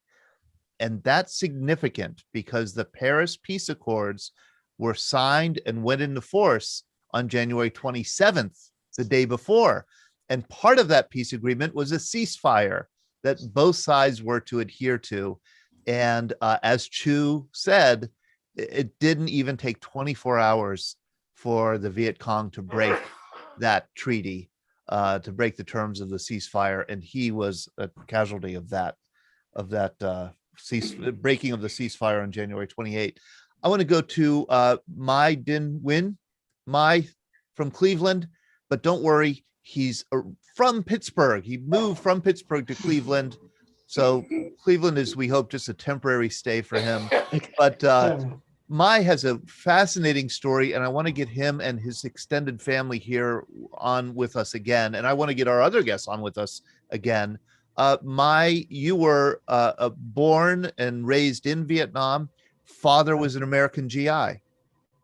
And that's significant because the Paris Peace Accords were signed and went into force on January 27th, the day before. And part of that peace agreement was a ceasefire that both sides were to adhere to. And as Chieu said, it didn't even take 24 hours for the Viet Cong to break that treaty, to break the terms of the ceasefire. And he was a casualty of that breaking of the ceasefire on January 28th. I want to go to Nghi Nguyen, from Cleveland, but don't worry, he's from Pittsburgh. He moved from Pittsburgh to Cleveland. So Cleveland is, we hope, just a temporary stay for him. But Nghi has a fascinating story, and I want to get him and his extended family here on with us again. And I want to get our other guests on with us again. Nghi, you were born and raised in Vietnam. Father was an American GI.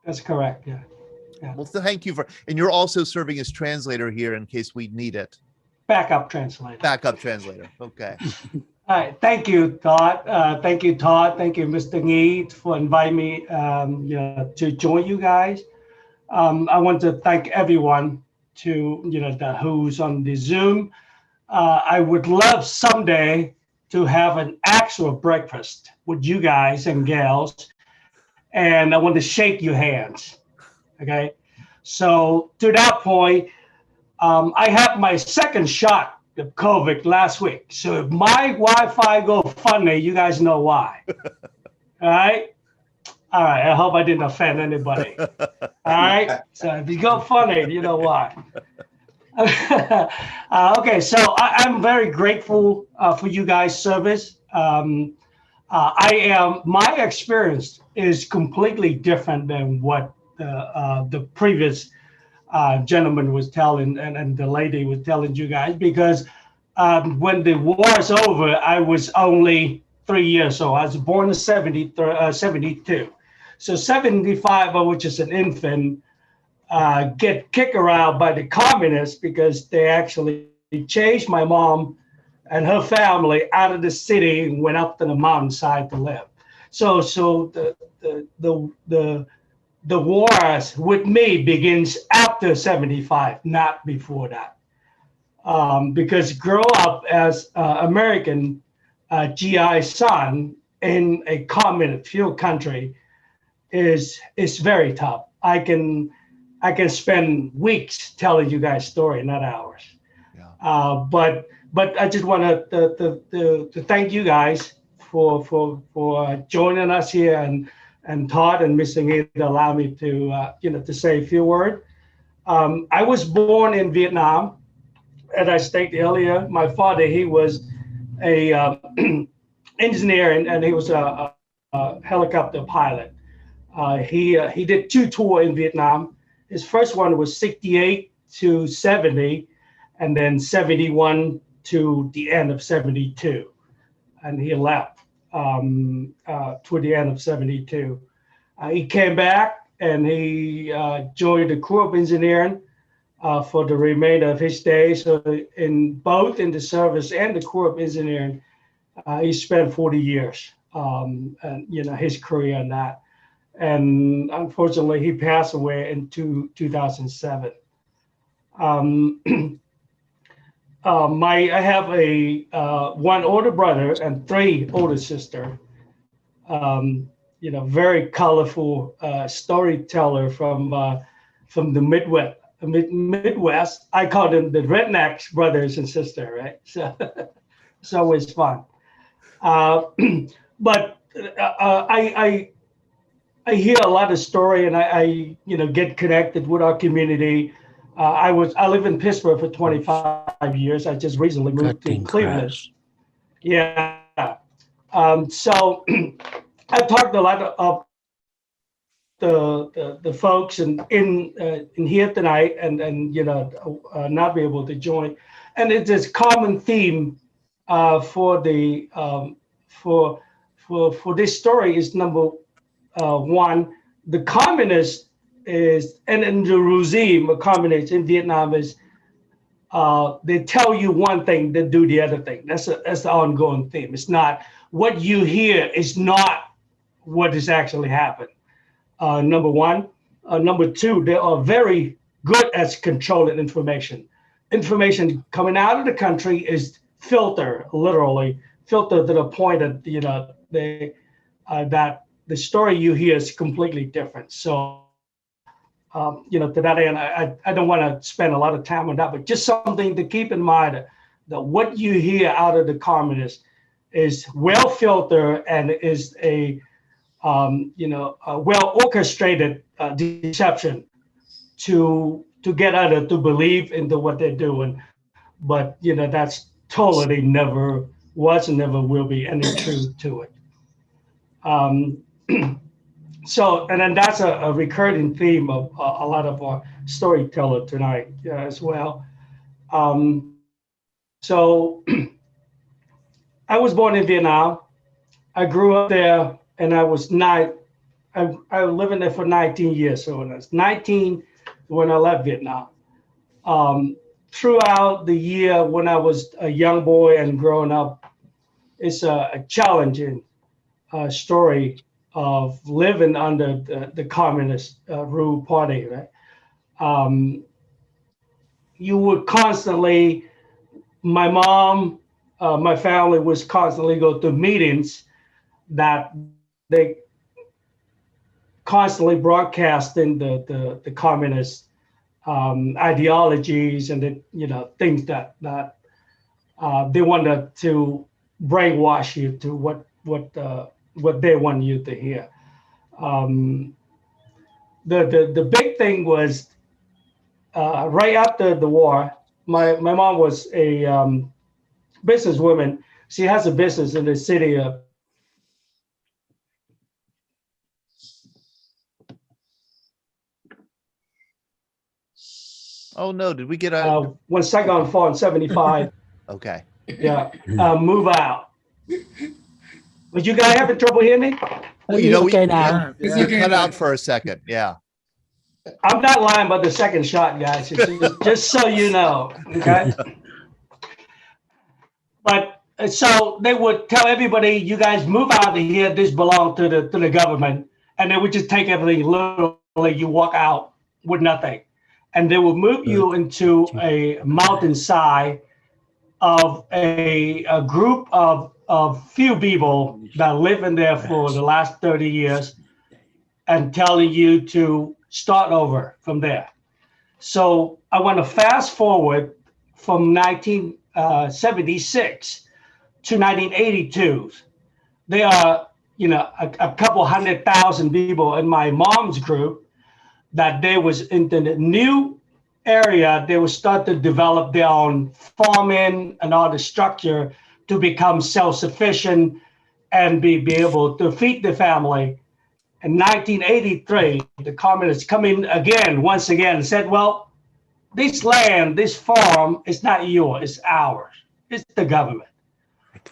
That's correct. Yeah. Well, thank you and you're also serving as translator here in case we need it. Backup translator. Backup translator. Okay. All right. Thank you, Todd. Thank you, Todd. Thank you, Mr. Nghi, for inviting me to join you guys. I want to thank everyone who's on the Zoom. I would love someday to have an actual breakfast with you guys and gals, and I want to shake your hands. Okay, so to that point, I had my second shot of COVID last week. So if my Wi-Fi go funny, you guys know why. All right. I hope I didn't offend anybody. All right. So if you go funny, you know why. Okay, so I'm very grateful for you guys' service. My experience is completely different than what the previous gentleman was telling, and the lady was telling you guys, because when the war is over, I was only 3 years old. I was born in 72. So 75, which is an infant, get kicked around by the communists because they actually chased my mom and her family out of the city and went up to the mountainside to live. So the wars with me begins after 75, not before that. Because grow up as American GI son in a communist fuel country is very tough. I can spend weeks telling you guys story, not hours. Yeah. But I just want to thank you guys for joining us here, and Todd and Mr. Nghi to allow me to to say a few words. I was born in Vietnam, as I stated earlier. My father, he was a engineer, and he was a helicopter pilot. He did 2 tours in Vietnam. His first one was 68 to 70, and then 71 to the end of 72. And he left toward the end of 72. He came back and he joined the Corps of Engineering for the remainder of his days. So in both in the service and the Corps of Engineering, he spent 40 years, and his career in that. And unfortunately, he passed away in 2007. I have a one older brother and 3 older sisters. Very colorful storyteller from the Midwest. I call them the rednecks brothers and sisters, right? So it's always fun. But I hear a lot of story, and I get connected with our community. I live in Pittsburgh for 25 years. I just recently moved to Cleveland. Yeah. So I've talked a lot of the folks in here tonight, and not be able to join. And it's this common theme for this story is number one, the communist is, and the regime of communists in Vietnam is, they tell you one thing, they do the other thing. That's the ongoing theme. It's not what you hear is not what has actually happened. Number one. Number two, they are very good at controlling information. Information coming out of the country is literally filtered to the point that that the story you hear is completely different. So, to that end, I don't want to spend a lot of time on that, but just something to keep in mind, that what you hear out of the communists is well filtered and is a well orchestrated deception to get others to believe into what they're doing. But that's totally never was and never will be any truth to it. So, and then that's a recurring theme of a lot of our storyteller tonight as well. So I was born in Vietnam. I grew up there, and I was I was living there for 19 years. So when I was 19, when I left Vietnam. Throughout the year when I was a young boy and growing up, it's a challenging story of living under the communist rule party, right? You would constantly, my mom, my family was constantly go to meetings that they constantly broadcasting the communist ideologies and the things that they wanted to brainwash you to what they want you to hear. The big thing was right after the war. My mom was a businesswoman. She has a business in the city of Oh no, did we get a? When Saigon fell in 75. Okay. Yeah, move out. Was you guys having trouble hearing me? Well, you know, okay now. you cut out for a second. Yeah. I'm not lying about the second shot, guys. It's just so you know, okay? But so they would tell everybody, you guys move out of here. This belongs to the government, and they would just take everything literally. You walk out with nothing, and they would move you into a mountainside of a group of few people that live in there for the last 30 years, and telling you to start over from there. So I want to fast forward from 1976 to 1982. There are, a couple 100,000 people in my mom's group that they was in the new area. They would start to develop their own farming and all the structure to become self-sufficient and be able to feed the family. In 1983, the communists come in once again, and said, well, this land, this farm is not yours, it's ours. It's the government.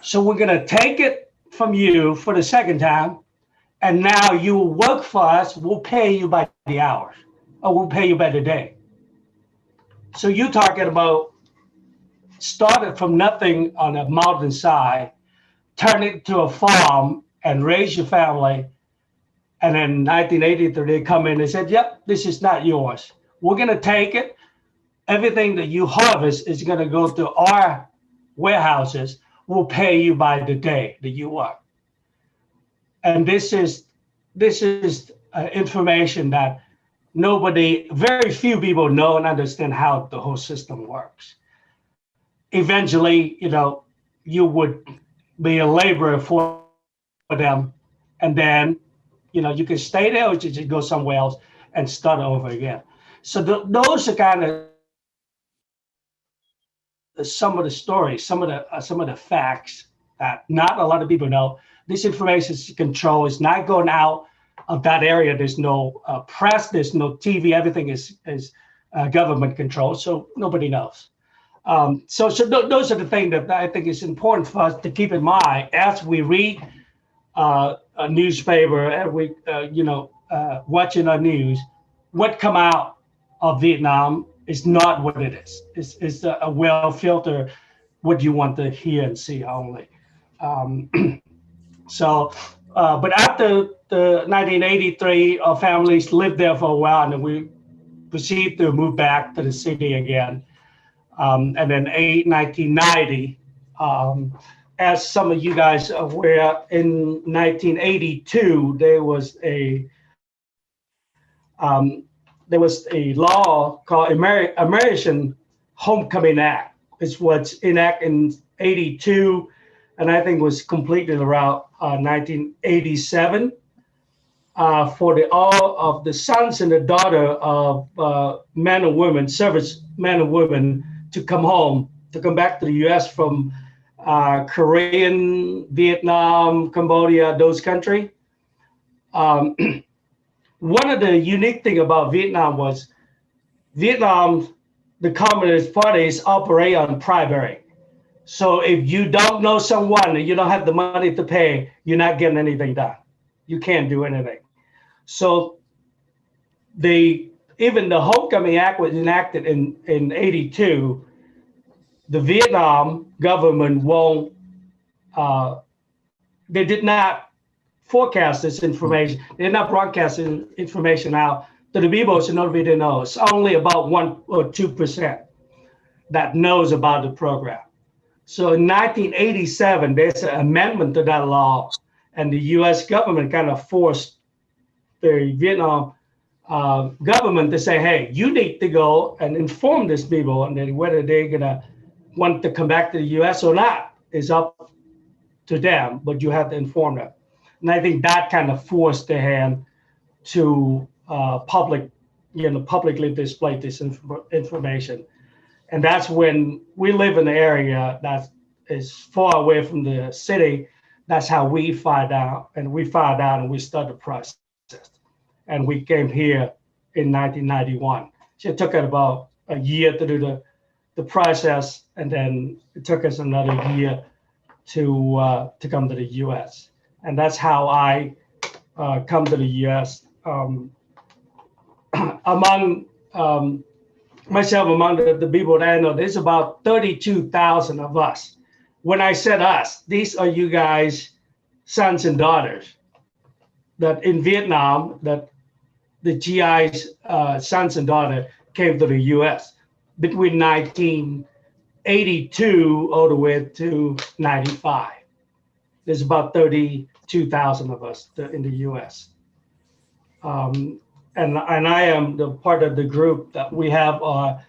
So we're going to take it from you for the second time, and now you will work for us. We'll pay you by the hours, or we'll pay you by the day. So you're talking about started from nothing on a mountainside, turn it to a farm and raise your family. And in 1983, they come in and said, yep, this is not yours. We're going to take it. Everything that you harvest is going to go to our warehouses. We'll pay you by the day that you work. And this is information that very few people know and understand how the whole system works. Eventually, you would be a laborer for them, and then you can stay there, or you just go somewhere else and start over again. So those are kind of some of the stories, some of the facts that not a lot of people know. This information control is not going out of that area. There's no press, there's no TV. Everything is government controlled, so nobody knows. So those are the things that I think is important for us to keep in mind as we read a newspaper, and we watching our news. What come out of Vietnam is not what it is. It's a well filter what you want to hear and see only. But after the 1983, our families lived there for a while, and then we proceeded to move back to the city again. And then 1990, as some of you guys are aware, in 1982, there was a law called American Homecoming Act. It was enacted in 82, and I think was completed around 1987 for all of the sons and the daughter of men and women, service men and women, to come home, to come back to the U.S. from Korean, Vietnam, Cambodia, those countries. One of the unique thing about Vietnam was Vietnam, the Communist parties operate on primary. So if you don't know someone and you don't have the money to pay, you're not getting anything done. You can't do anything. So even the Homecoming Act was enacted in 82. The Vietnam government they did not forecast this information. They're not broadcasting information out to the people, so nobody knows. It's only about 1 or 2% that knows about the program. So in 1987, there's an amendment to that law, and the U.S. government kind of forced the Vietnam government to say, hey, you need to go and inform these people, and then whether they're gonna want to come back to the U.S. or not is up to them, but you have to inform them. And I think that kind of forced the hand to publicly display this information. And that's when we live in an area that is far away from the city. That's how we find out, and we started the process. And we came here in 1991. So it took about a year to do the process, and then it took us another year to come to the U.S. And that's how I come to the U.S. Among myself, among the people that I know, there's about 32,000 of us. When I said us, these are you guys' sons and daughters that in Vietnam, that the GI's sons and daughters came to the U.S. between 1982 all the way to 95. There's about 32,000 of us in the U.S. And I am the part of the group that we have our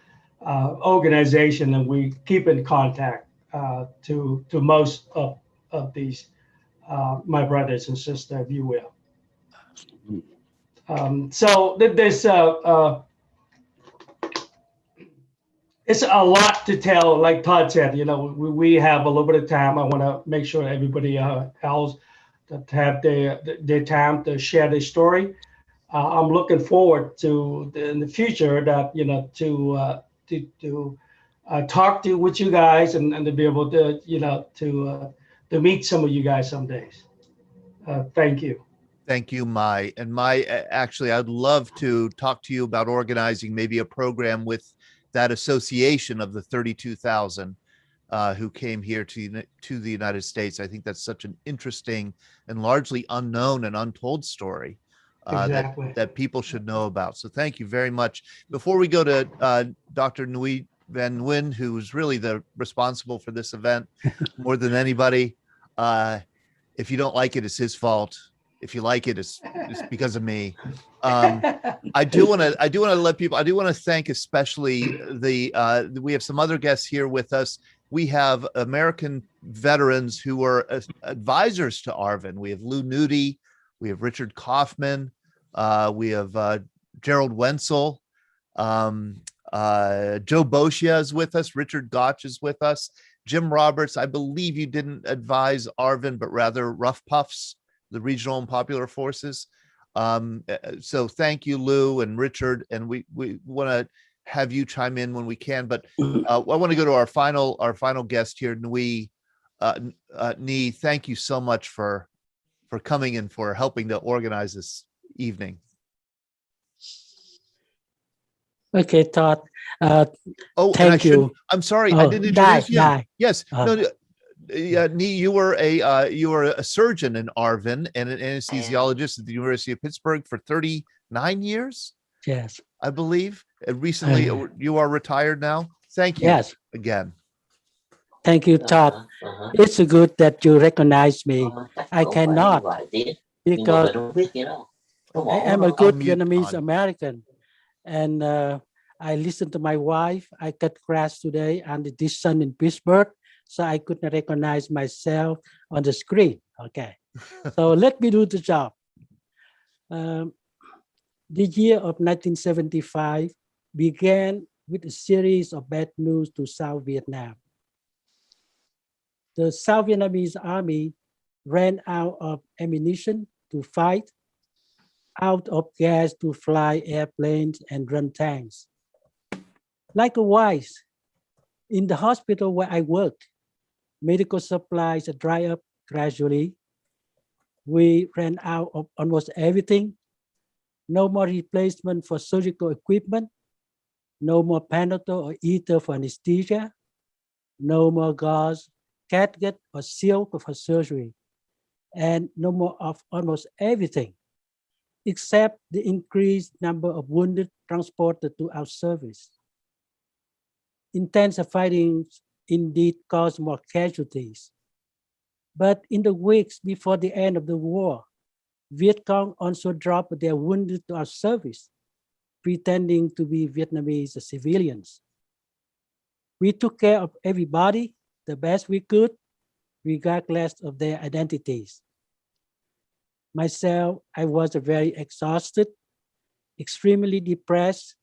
organization, and we keep in contact to most of these my brothers and sisters, if you will. So there's it's a lot to tell. Like Todd said, you know, we have a little bit of time. I want to make sure everybody else that have their time to share their story. I'm looking forward to in the future that, you know, to talk with you guys and to be able to, you know, to meet some of you guys some days. Thank you. Thank you, Mai. And Mai, actually, I'd love to talk to you about organizing maybe a program with that association of the 32,000 who came here to the United States. I think that's such an interesting and largely unknown and untold story Exactly. that people should know about. So thank you very much. Before we go to Dr. Nghi Nguyen, who's really responsible for this event more than anybody, if you don't like it, it's his fault. If you like it, it's because of me. I do want to let people. I do want to thank especially we have some other guests here with us. We have American veterans who are advisors to Arvin. We have Lou Nudie, we have Richard Kaufman, we have Gerald Wenzel, Joe Boschia is with us, Richard Gotch is with us, Jim Roberts. I believe you didn't advise Arvin, but rather Rough Puffs, the regional and popular forces. So thank you, Lou and Richard, and we want to have you chime in when we can. But I want to go to our final guest here, Nghi. Nghi, thank you so much for coming and for helping to organize this evening. Okay, Todd. Thank you. I'm sorry, I didn't introduce you. Yes, no. Nghi, you were a surgeon in Arvin and an anesthesiologist at the University of Pittsburgh for 39 years. Yes, I believe. Recently, you are retired now. Thank you. Yes. Again. Thank you, Todd. It's good that you recognize me. I cannot because I am a good Vietnamese American, and I listened to my wife. I got class today and this son in Pittsburgh, so I could not recognize myself on the screen. Okay, so let me do the job. The year of 1975 began with a series of bad news to South Vietnam. The South Vietnamese army ran out of ammunition to fight, out of gas to fly airplanes and run tanks. Likewise, in the hospital where I worked, medical supplies dry up gradually. We ran out of almost everything. No more replacement for surgical equipment. No more Panadol or ether for anesthesia. No more gauze, catgut, or silk for surgery. And no more of almost everything, except the increased number of wounded transported to our service. Intense fighting indeed caused more casualties. But in the weeks before the end of the war, Viet Cong also dropped their wounded to our service, pretending to be Vietnamese civilians. We took care of everybody the best we could, regardless of their identities. Myself, I was very exhausted, extremely depressed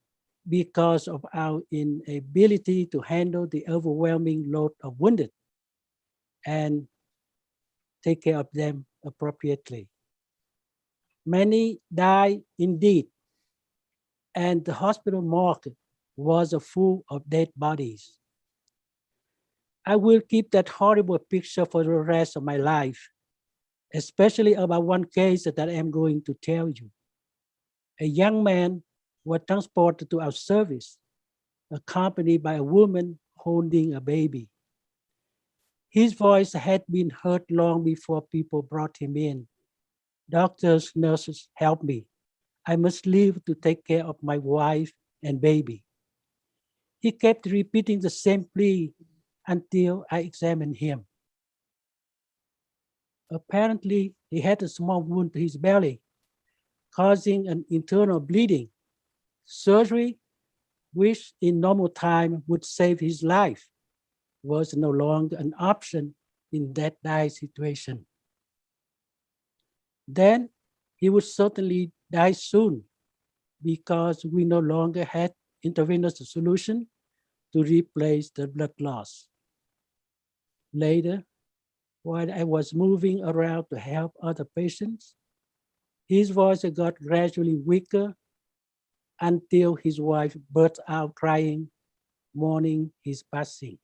because of our inability to handle the overwhelming load of wounded and take care of them appropriately. Many died indeed, and the hospital morgue was full of dead bodies. I will keep that horrible picture for the rest of my life, especially about one case that I am going to tell you. A young man was transported to our service, accompanied by a woman holding a baby. His voice had been heard long before people brought him in. Doctors, nurses, help me. I must leave to take care of my wife and baby. He kept repeating the same plea until I examined him. Apparently, he had a small wound to his belly, causing an internal bleeding. Surgery, which in normal time would save his life, was no longer an option in that dire situation. Then he would certainly die soon because we no longer had intravenous solution to replace the blood loss. Later, while I was moving around to help other patients, his voice got gradually weaker until his wife burst out crying, mourning his passing.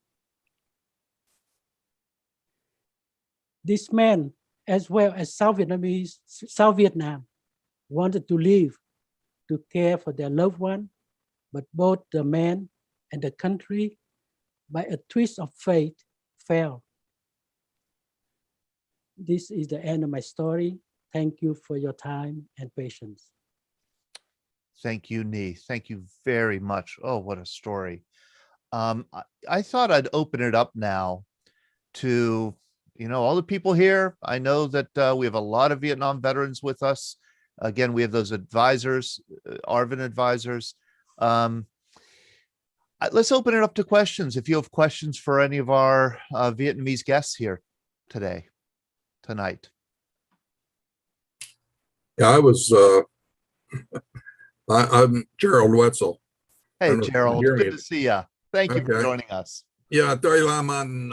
This man, as well as South Vietnam, wanted to live to care for their loved one, but both the man and the country, by a twist of fate, fell. This is the end of my story. Thank you for your time and patience. Thank you, Nghi. Thank you very much. Oh, what a story. I thought I'd open it up now to, all the people here. I know that we have a lot of Vietnam veterans with us. Again, we have those advisors, ARVN advisors. Let's open it up to questions. If you have questions for any of our Vietnamese guests here tonight. Yeah, I'm Gerald Wetzel. Hey, Gerald, good to see you. Thank you for joining us. Yeah, tôi làm ăn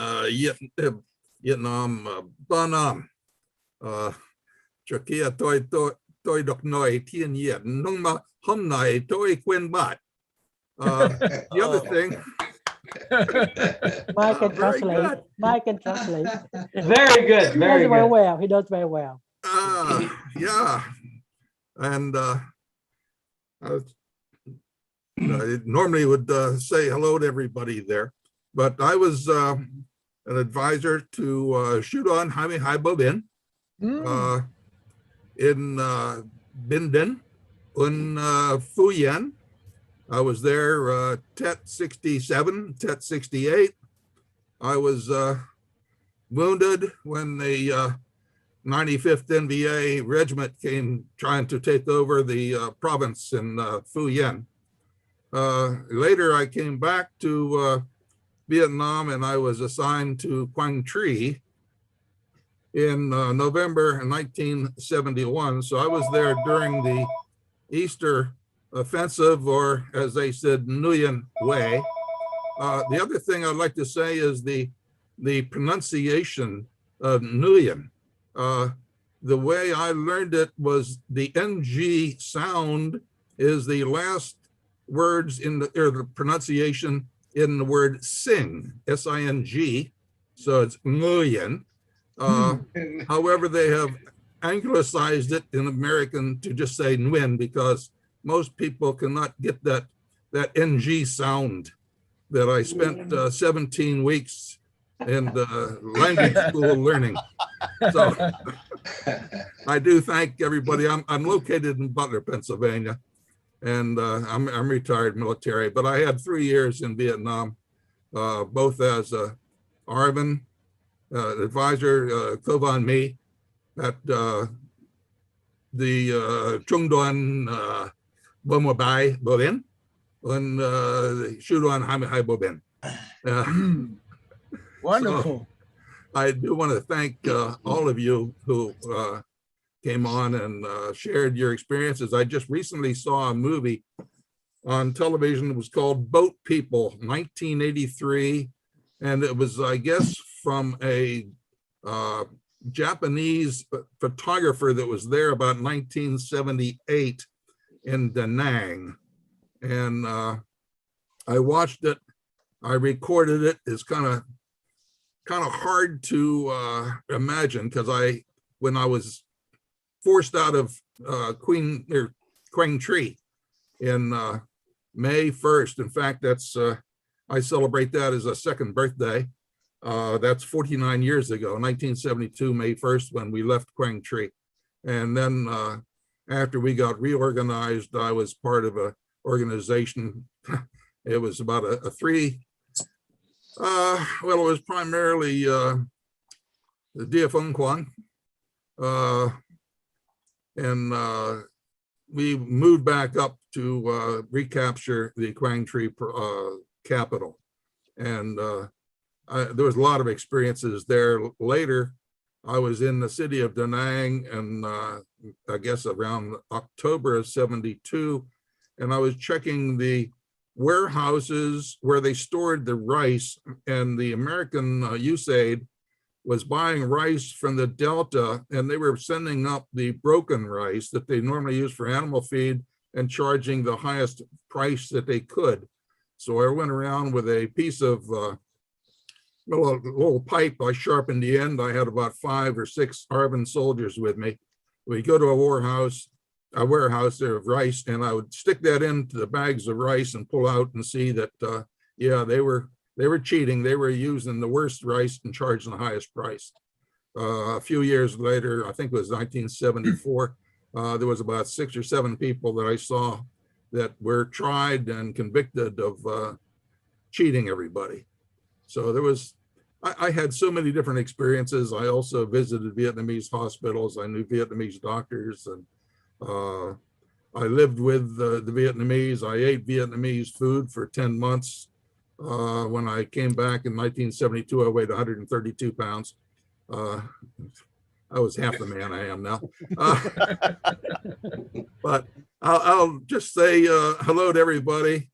Vietnam ba năm. Trước kia tôi đọc nói tiếng Việt, nhưng mà hôm nay tôi quên mất. The other thing. Mike can translate. Mike can translate. Very good. He does very well. He does very well. Yeah, and I normally would say hello to everybody there, but I was an advisor to Chieu Hai Hai Bo Bin in Binh Dinh in Phu Yen. I was there Tet 67, Tet 68. I was wounded when the 95th NVA regiment came trying to take over the province in Phu Yen. Later, I came back to Vietnam and I was assigned to Quang Tri in November 1971. So I was there during the Easter offensive, or as they said, Nguyen Way. The other thing I'd like to say is the pronunciation of Nguyen. The way I learned it was the NG sound is the last words in the pronunciation in the word sing, S-I-N-G. So it's Nguyen. However, they have anglicized it in American to just say Nguyen because most people cannot get that NG sound that I spent 17 weeks in the language school learning. So I do thank everybody. I'm located in Butler, Pennsylvania, and I'm retired military, but I had 3 years in Vietnam, both as a ARVN advisor, Co Van Me, at the Trung Đoàn Bô Mô Bai Bô Bin, and Chieu Hai Hai Bo Bin. Wonderful. So I do want to thank all of you who came on and shared your experiences. I just recently saw a movie on television. It was called Boat People, 1983. And it was, I guess, from a Japanese photographer that was there about 1978 in Da Nang. And I watched it. I recorded it. It's kind of hard to imagine because when I was forced out of Quang Tri in May 1st. In fact, that's I celebrate that as a second birthday. That's 49 years ago, 1972, May 1st, when we left Quang Tri. And then after we got reorganized, I was part of an organization. It was about a three, well, it was primarily the Dia Phung Quang. And we moved back up to recapture the Quang Tri capital. And there was a lot of experiences there. Later, I was in the city of Da Nang, and I guess around October of '72, and I was checking the warehouses where they stored the rice, and the American USAID was buying rice from the Delta, and they were sending up the broken rice that they normally use for animal feed and charging the highest price that they could. So I went around with a piece of a little pipe. I sharpened the end. I had about 5 or 6 Arvin soldiers with me. We go to a warehouse there of rice, and I would stick that into the bags of rice and pull out and see that, yeah, they were cheating. They were using the worst rice and charging the highest price. A few years later, I think it was 1974, there was about 6 or 7 people that I saw that were tried and convicted of cheating everybody. So there was, I had so many different experiences. I also visited Vietnamese hospitals. I knew Vietnamese doctors, and I lived with the Vietnamese. I ate Vietnamese food for 10 months. When I came back in 1972, I weighed 132 pounds. I was half the man I am now. But I'll just say hello to everybody.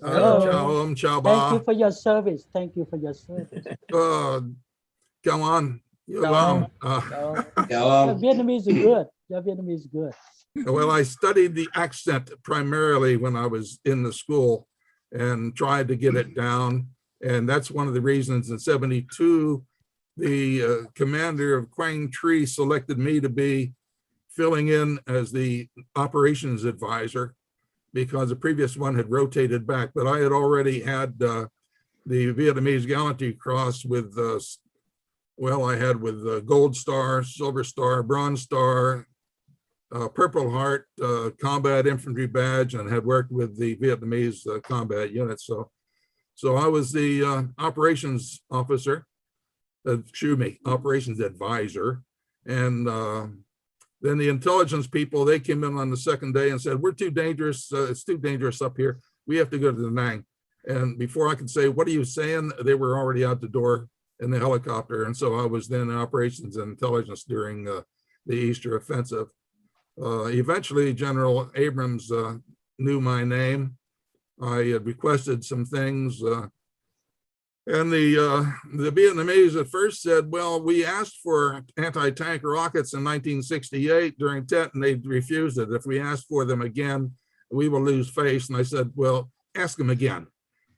Hello. Ciao, Thank you for your service. Thank you for your service. Come on. Your Vietnamese is good. Your Vietnamese is good. Well, I studied the accent primarily when I was in the school and tried to get it down. And that's one of the reasons in '72, the commander of Quang Tri selected me to be filling in as the operations advisor, because the previous one had rotated back. But I had already had the Vietnamese Gallantry Cross with, well, I had with Gold Star, Silver Star, Bronze Star, Purple Heart, Combat Infantry Badge, and had worked with the Vietnamese combat unit. So I was the operations officer, operations advisor. And then the intelligence people, they came in on the second day and said, we're too dangerous. It's too dangerous up here. We have to go to Da Nang. And before I could say, what are you saying? They were already out the door in the helicopter. And so I was then in operations and intelligence during the Easter offensive. Eventually, General Abrams knew my name. I had requested some things. And the Vietnamese at first said, well, we asked for anti-tank rockets in 1968 during Tet, and they refused it. If we ask for them again, we will lose face. And I said, well, ask them again.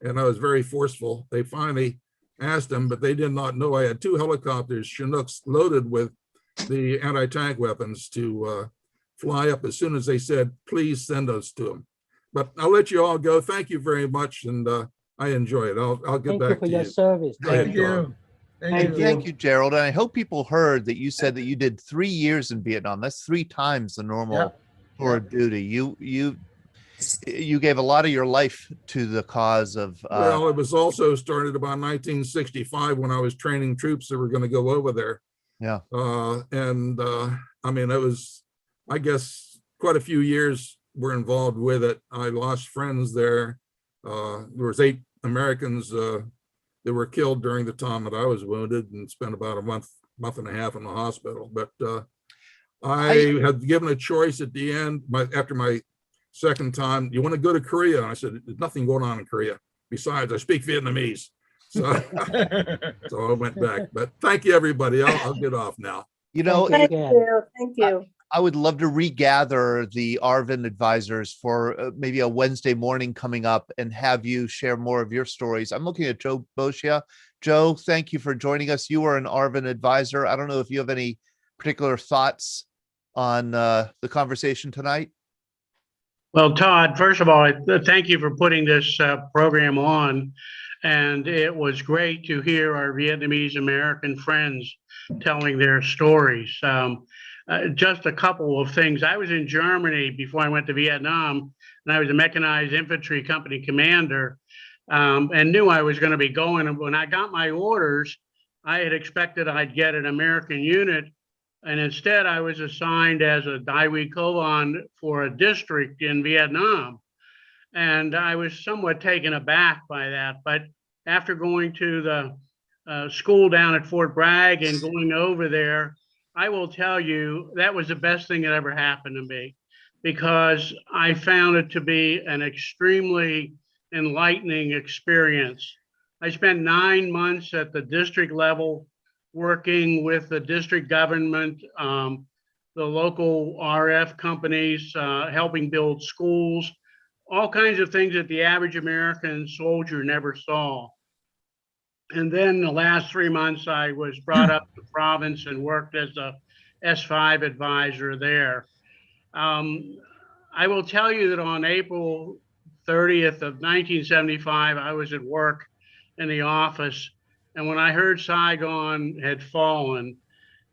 And I was very forceful. They finally asked them, but they did not know I had 2 helicopters, Chinooks, loaded with the anti-tank weapons to fly up as soon as they said, please send us to them. But I'll let you all go. Thank you very much. And I enjoy it. I'll get back to you. Thank you for your service. Thank you. Thank you, Gerald. And I hope people heard that you said that you did 3 years in Vietnam. That's 3 times the normal tour of duty. You gave a lot of your life to the cause of. Well, it was also started about 1965 when I was training troops that were going to go over there. Yeah. I mean, it was, I guess, quite a few years were involved with it. I lost friends there. There was 8 Americans that were killed during the time that I was wounded, and spent about a month and a half in the hospital. But I had given a choice at the end, after my second time, you want to go to Korea? And I said, there's nothing going on in Korea. Besides, I speak Vietnamese. So, so I went back. But thank you, everybody. I'll get off now. You know, Thank you. Thank you. I would love to regather the Arvin advisors for maybe a Wednesday morning coming up and have you share more of your stories. I'm looking at Joe Boschia. Joe, thank you for joining us. You are an Arvin advisor. I don't know if you have any particular thoughts on the conversation tonight. Well, Todd, first of all, thank you for putting this program on. And it was great to hear our Vietnamese American friends telling their stories. Just a couple of things. I was in Germany before I went to Vietnam, and I was a mechanized infantry company commander, and knew I was going to be going. And when I got my orders, I had expected I'd get an American unit. And instead, I was assigned as a Dai Huy Kovan for a district in Vietnam. And I was somewhat taken aback by that. But after going to the school down at Fort Bragg and going over there, I will tell you that was the best thing that ever happened to me, because I found it to be an extremely enlightening experience. I spent 9 months at the district level working with the district government, the local RF companies, helping build schools, all kinds of things that the average American soldier never saw. And then the last 3 months, I was brought up to the province and worked as a S5 advisor there. I will tell you that on April 30th of 1975, I was at work in the office. And when I heard Saigon had fallen,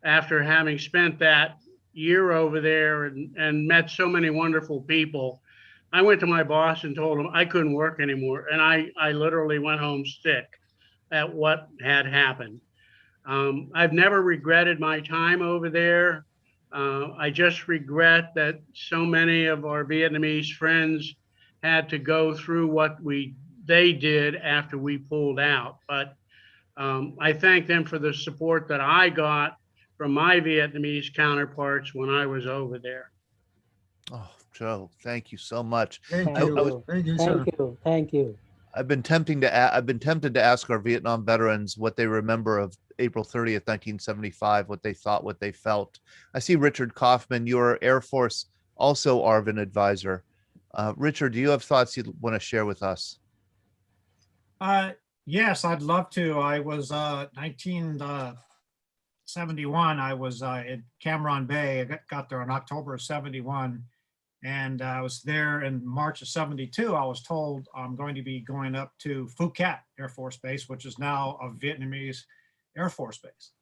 after having spent that year over there and met so many wonderful people, I went to my boss and told him I couldn't work anymore. And I literally went home sick at what had happened. I've never regretted my time over there. I just regret that so many of our Vietnamese friends had to go through what they did after we pulled out. But I thank them for the support that I got from my Vietnamese counterparts when I was over there. Oh, Joe, thank you so much. Thank Thank you. you. Thank you, sir. Thank you. I've been tempted to ask our Vietnam veterans what they remember of April 30th, 1975, what they thought, what they felt. I see Richard Kaufman, your Air Force, also Arvin advisor. Richard, do you have thoughts you'd want to share with us? Yes, I'd love to. I was 1971. I was at Cam Bay. I got there in October of 71. And I was there in March of 72. I was told I'm going to be going up to Phu Cat Air Force Base, which is now a Vietnamese Air Force Base.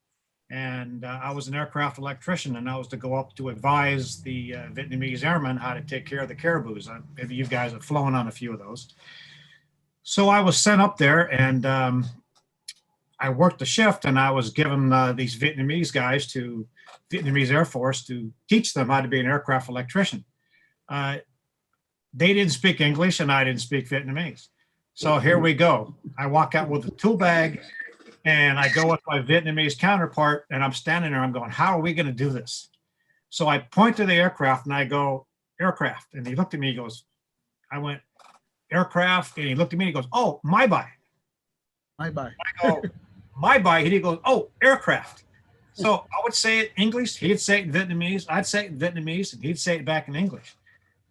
And I was an aircraft electrician, and I was to go up to advise the Vietnamese airmen how to take care of the caribous. Maybe you guys have flown on a few of those. So I was sent up there, and I worked the shift, and I was given these Vietnamese guys to Vietnamese Air Force to teach them how to be an aircraft electrician. They didn't speak English and I didn't speak Vietnamese. So here we go. I walk out with a tool bag and I go with my Vietnamese counterpart, and I'm standing there. I'm going, how are we going to do this? So I point to the aircraft and I go, aircraft. And he looked at me, he goes, I went, aircraft. And he looked at me and he goes, oh, my bye. My bye. I go, my bye. And he goes, oh, aircraft. So I would say it in English. He'd say it in Vietnamese. I'd say it in Vietnamese, and he'd say it back in English.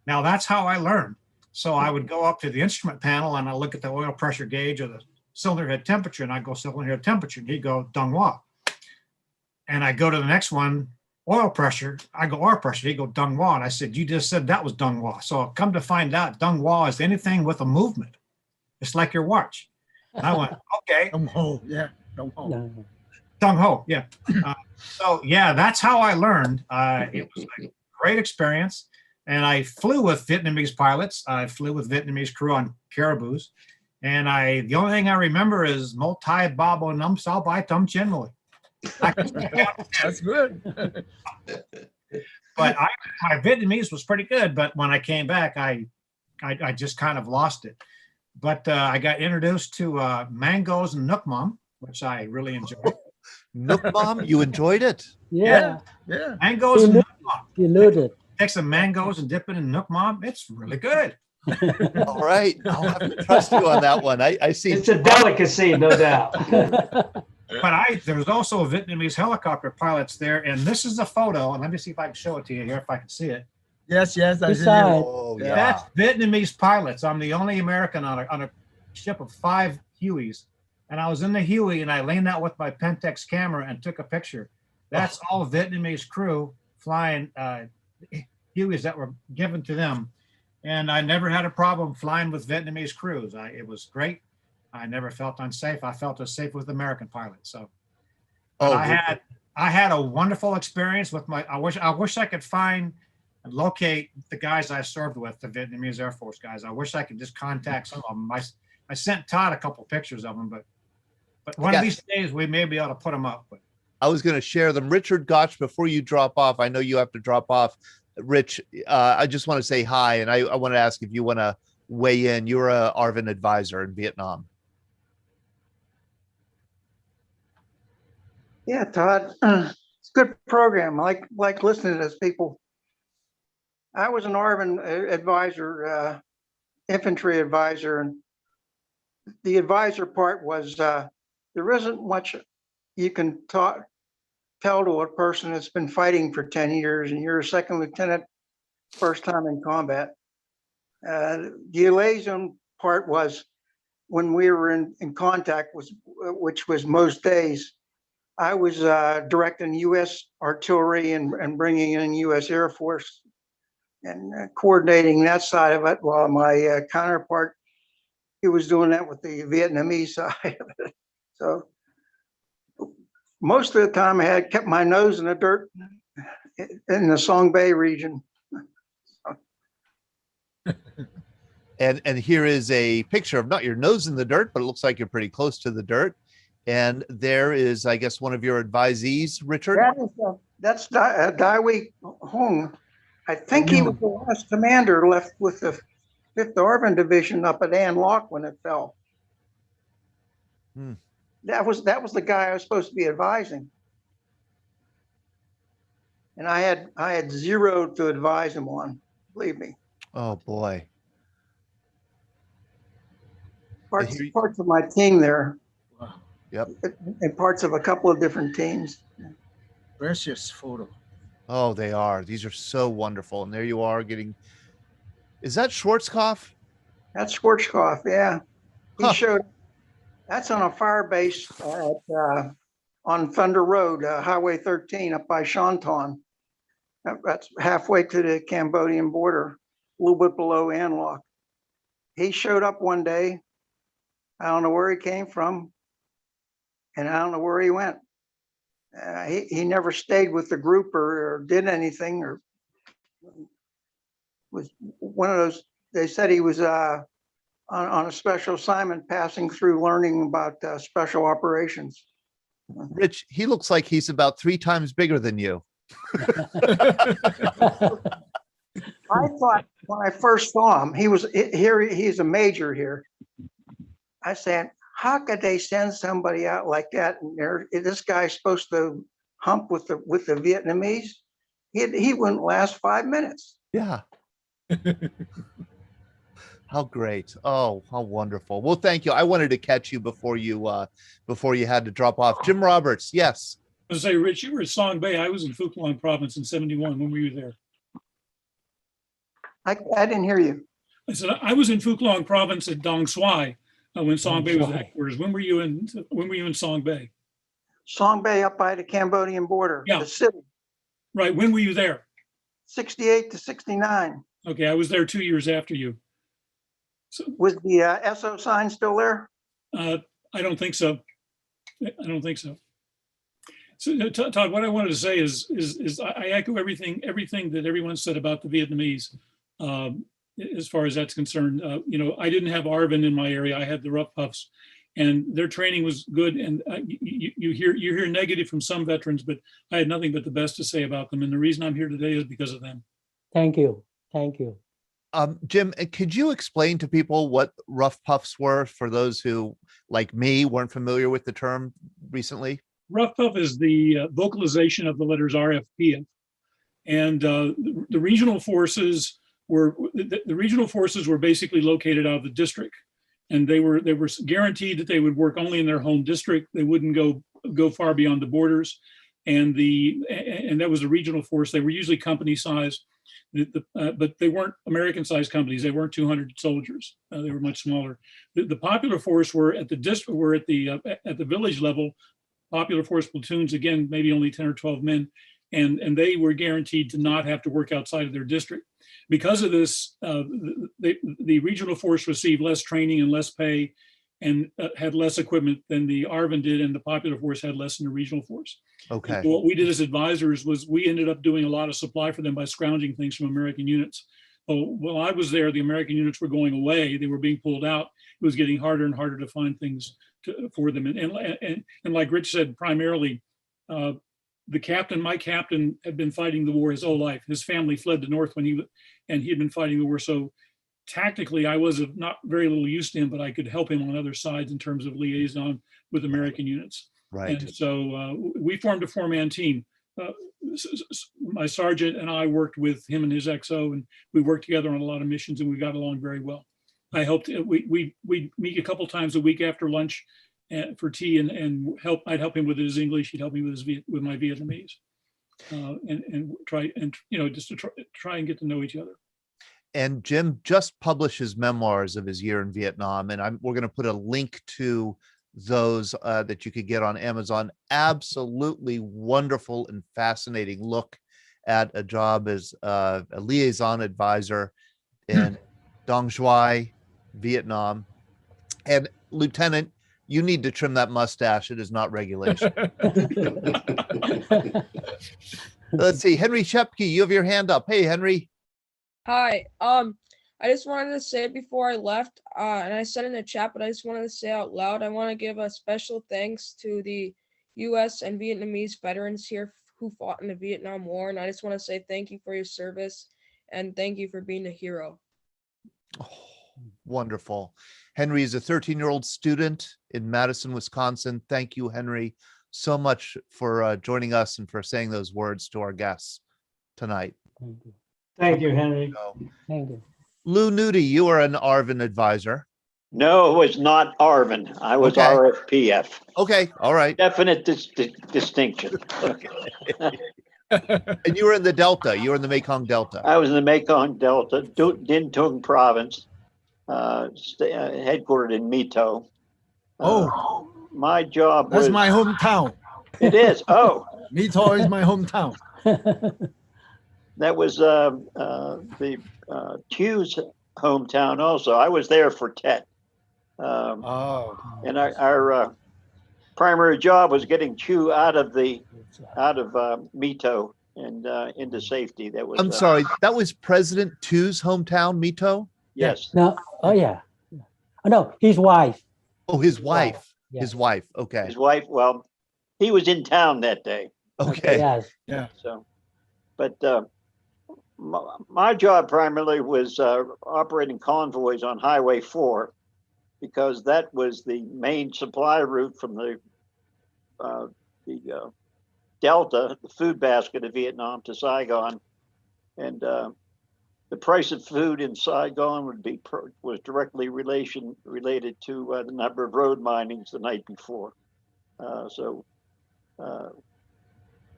Now that's how I learned. So I would go up to the instrument panel and I look at the oil pressure gauge or the cylinder head temperature, and I go cylinder head temperature, and he'd go Dong Hoa. And I go to the next one, oil pressure. I go oil pressure. He'd go Dong Hoa. And I said, you just said that was Dong Hoa. So come to find out, Dong Hoa is anything with a movement. It's like your watch. And I went, okay. Dong Ho, yeah. Dong Ho. No. Dong Ho, yeah. So yeah, that's how I learned. It was a great experience. And I flew with Vietnamese pilots. I flew with Vietnamese crew on caribous. And the only thing I remember is Mo Tai Babo Num Sao Bai Tum Chin Mui. That's good. But my Vietnamese was pretty good. But when I came back, I just kind of lost it. But I got introduced to mangoes and Nuc Mam, which I really enjoyed. Nuc Mam, you enjoyed it? Yeah. Yeah. Mangoes and Nuc Mam. You learned it. Take some mangoes and dip it in Nuc Mam. It's really good. All right. I'll have to trust you on that one. I see. It's a delicacy, no doubt. But there was also Vietnamese helicopter pilots there, and this is a photo, and let me see if I can show it to you here, if I can see it. Yes, I see Beside- you. Oh, Yeah. yeah. That's Vietnamese pilots. I'm the only American on a ship of 5 Hueys. And I was in the Huey and I leaned out with my Pentax camera and took a picture. That's all Vietnamese crew flying Hueys that were given to them. And I never had a problem flying with Vietnamese crews. It was great. I never felt unsafe. I felt as safe with American pilots. So I had a wonderful experience with I wish I could find and locate the guys I served with, the Vietnamese Air Force guys. I wish I could just contact some of them. I sent Todd a couple pictures of them, but one of these days we may be able to put them up. But I was going to share them. Richard Gotch, before you drop off, I know you have to drop off. Rich, I just want to say hi, and I want to ask if you want to weigh in. You're a ARVN advisor in Vietnam. Yeah, Todd, it's a good program. I like listening to those people. I was an ARVN advisor, infantry advisor, and the advisor part was there isn't much you can tell to a person that's been fighting for 10 years and you're a second lieutenant, first time in combat. The liaison part was when we were in contact, which was most days. I was directing U.S. artillery and bringing in U.S. Air Force and coordinating that side of it, while my counterpart, he was doing that with the Vietnamese side of it. So most of the time I had kept my nose in the dirt in the Song Bay region. And here is a picture of not your nose in the dirt, but it looks like you're pretty close to the dirt. And there is, I guess, one of your advisees, Richard. That's Dai Wei Hong. I think he was the last commander left with the 5th ARVN Division up at An Loc when it fell. That was the guy I was supposed to be advising, and I had 0 to advise him on. Believe me. Oh boy. Parts of my team there. Yep. And parts of a couple of different teams. Precious photo. Oh, they are. These are so wonderful. And there you are getting. Is that Schwarzkopf? That's Schwarzkopf, yeah. He showed. That's on a fire base on Thunder Road, Highway 13 up by Shanton. That's halfway to the Cambodian border, a little bit below An Loc. He showed up one day. I don't know where he came from, and I don't know where he went. He never stayed with the group or did anything, or was one of those. They said he was on a special assignment, passing through, learning about special operations. Rich, he looks like he's about 3 times bigger than you. I thought when I first saw him, he was here. He's a major here. I said, how could they send somebody out like that? And this guy's supposed to hump with the Vietnamese. He wouldn't last 5 minutes. Yeah. How great. Oh, how wonderful. Well, thank you. I wanted to catch you before you had to drop off. Jim Roberts. Yes. I was say, Rich, you were at Song Bay. I was in Phu Quang province in 71. When were you there? I didn't hear you. I said, I was in Phu Quang province at Dong Xuai when Song Bay was headquarters. When were you in Song Bay? Song Bay up by the Cambodian border. Yeah. The city. Right. When were you there? 68 to 69. Okay. I was there 2 years after you. So, was the SO sign still there? I don't think so. I don't think so. So Todd, what I wanted to say is I echo everything that everyone said about the Vietnamese. As far as that's concerned, I didn't have ARVN in my area. I had the Rough Puffs, and their training was good. And you hear negative from some veterans, but I had nothing but the best to say about them. And the reason I'm here today is because of them. Thank you. Thank you. Jim, could you explain to people what Rough Puffs were for those who, like me, weren't familiar with the term recently? Rough Puff is the vocalization of the letters RFPF, and the regional forces were basically located out of the district, and they were guaranteed that they would work only in their home district. They wouldn't go go far beyond the borders. And that was a regional force. They were usually company size, but they weren't American sized companies. They weren't 200 soldiers. They were much smaller. The popular force were at the village level. Popular force platoons, again, maybe only 10 or 12 men, and they were guaranteed to not have to work outside of their district. Because of this, the regional force received less training and less pay, and had less equipment than the ARVN did, and the popular force had less than the regional force. Okay. So what we did as advisors was we ended up doing a lot of supply for them by scrounging things from American units. While I was there, the American units were going away. They were being pulled out. It was getting harder and harder to find things for them. And like Rich said, primarily, my captain had been fighting the war his whole life. His family fled the North when he had been fighting the war. So tactically, I was not very little use to him, but I could help him on other sides in terms of liaison with American units. Right. And so we formed a 4-man team. My sergeant and I worked with him and his XO, and we worked together on a lot of missions, and we got along very well. I helped. We meet a couple times a week after lunch for tea, and help. I'd help him with his English. He'd help me with my Vietnamese, and try just to try and get to know each other. And Jim just published his memoirs of his year in Vietnam, and we're going to put a link to those that you could get on Amazon. Absolutely wonderful and fascinating look at a job as a liaison advisor in Dong Xuai, Vietnam. And Lieutenant, you need to trim that mustache. It is not regulation. Let's see, Henry Shepke, you have your hand up. Hey, Henry. Hi. I just wanted to say before I left, and I said in the chat, but I just wanted to say out loud, I want to give a special thanks to the U.S. and Vietnamese veterans here who fought in the Vietnam War. And I just want to say thank you for your service and thank you for being a hero. Oh, wonderful. Henry is a 13-year-old student in Madison, Wisconsin. Thank you, Henry, so much for joining us and for saying those words to our guests tonight. Thank you. Thank you, Henry. Thank you. Lou Nudie, you are an ARVN advisor. No, it was not ARVN. I was Okay. RFPF. Okay, all right. Definite distinction. And you were in the Delta. You were in the Mekong Delta. I was in the Mekong Delta, Din Tung Province, headquartered in Mito. My job That's was... my hometown. It is. Oh. Mito is my hometown. That was Chieu's hometown also. I was there for Tet. And our primary job was getting Chieu out of Mito and into safety. That was. I'm sorry, that was President Thu's hometown, Mito? Yes. No. Oh yeah. Oh no, his wife. Oh, his wife. Yeah. His wife. Okay. His wife. Well, he was in town that day. Okay. Yes. Yeah. So, but my job primarily was operating convoys on Highway 4, because that was the main supply route from the Delta, the food basket of Vietnam, to Saigon, and the price of food in Saigon was directly related to the number of road minings the night before. So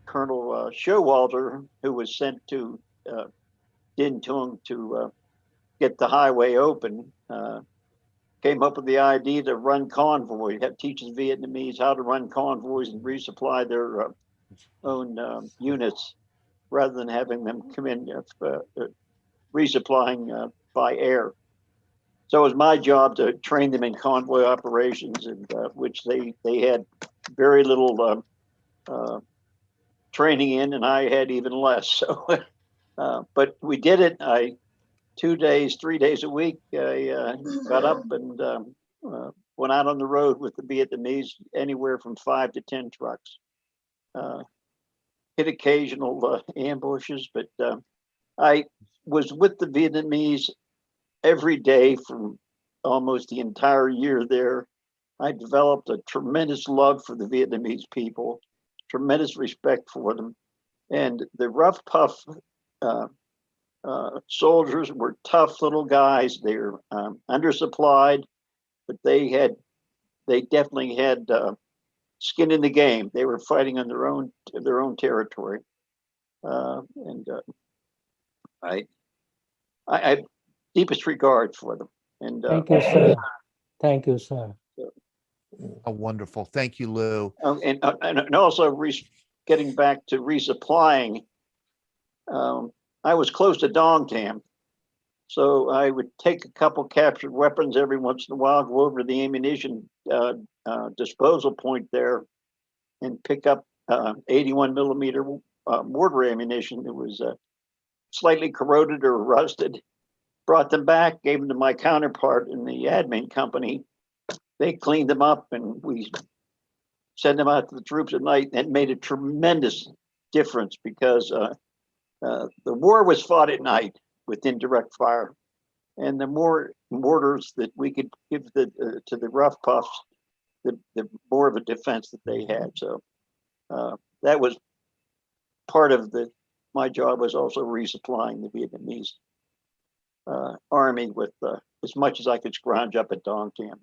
Colonel Showalter, who was sent to Din Tung to get the highway open, came up with the idea to run convoy, teaches Vietnamese how to run convoys and resupply their own units, rather than having them come in resupplying by air. So it was my job to train them in convoy operations, and which they had very little training in, and I had even less. So, but we did it. 2 days, 3 days a week, I got up and went out on the road with the Vietnamese, anywhere from 5 to 10 trucks. Hit occasional ambushes, but I was with the Vietnamese every day from almost the entire year there. I developed a tremendous love for the Vietnamese people, tremendous respect for them. And the rough, puff soldiers were tough little guys. They're undersupplied, but they definitely had skin in the game. They were fighting on their own territory. I have deepest regard for them. And Thank you, sir. Thank you, sir. Oh, wonderful. Thank you, Lou. And also getting back to resupplying, I was close to Dong Tam. So I would take a couple captured weapons every once in a while, go over to the ammunition disposal point there and pick up 81 millimeter mortar ammunition that was slightly corroded or rusted, brought them back, gave them to my counterpart in the admin company. They cleaned them up and we sent them out to the troops at night. And it made a tremendous difference because the war was fought at night with indirect fire. And the more mortars that we could give to the rough puffs, the more of a defense that they had. So that was part of my job, was also resupplying the Vietnamese army with as much as I could scrounge up at Dong Tam.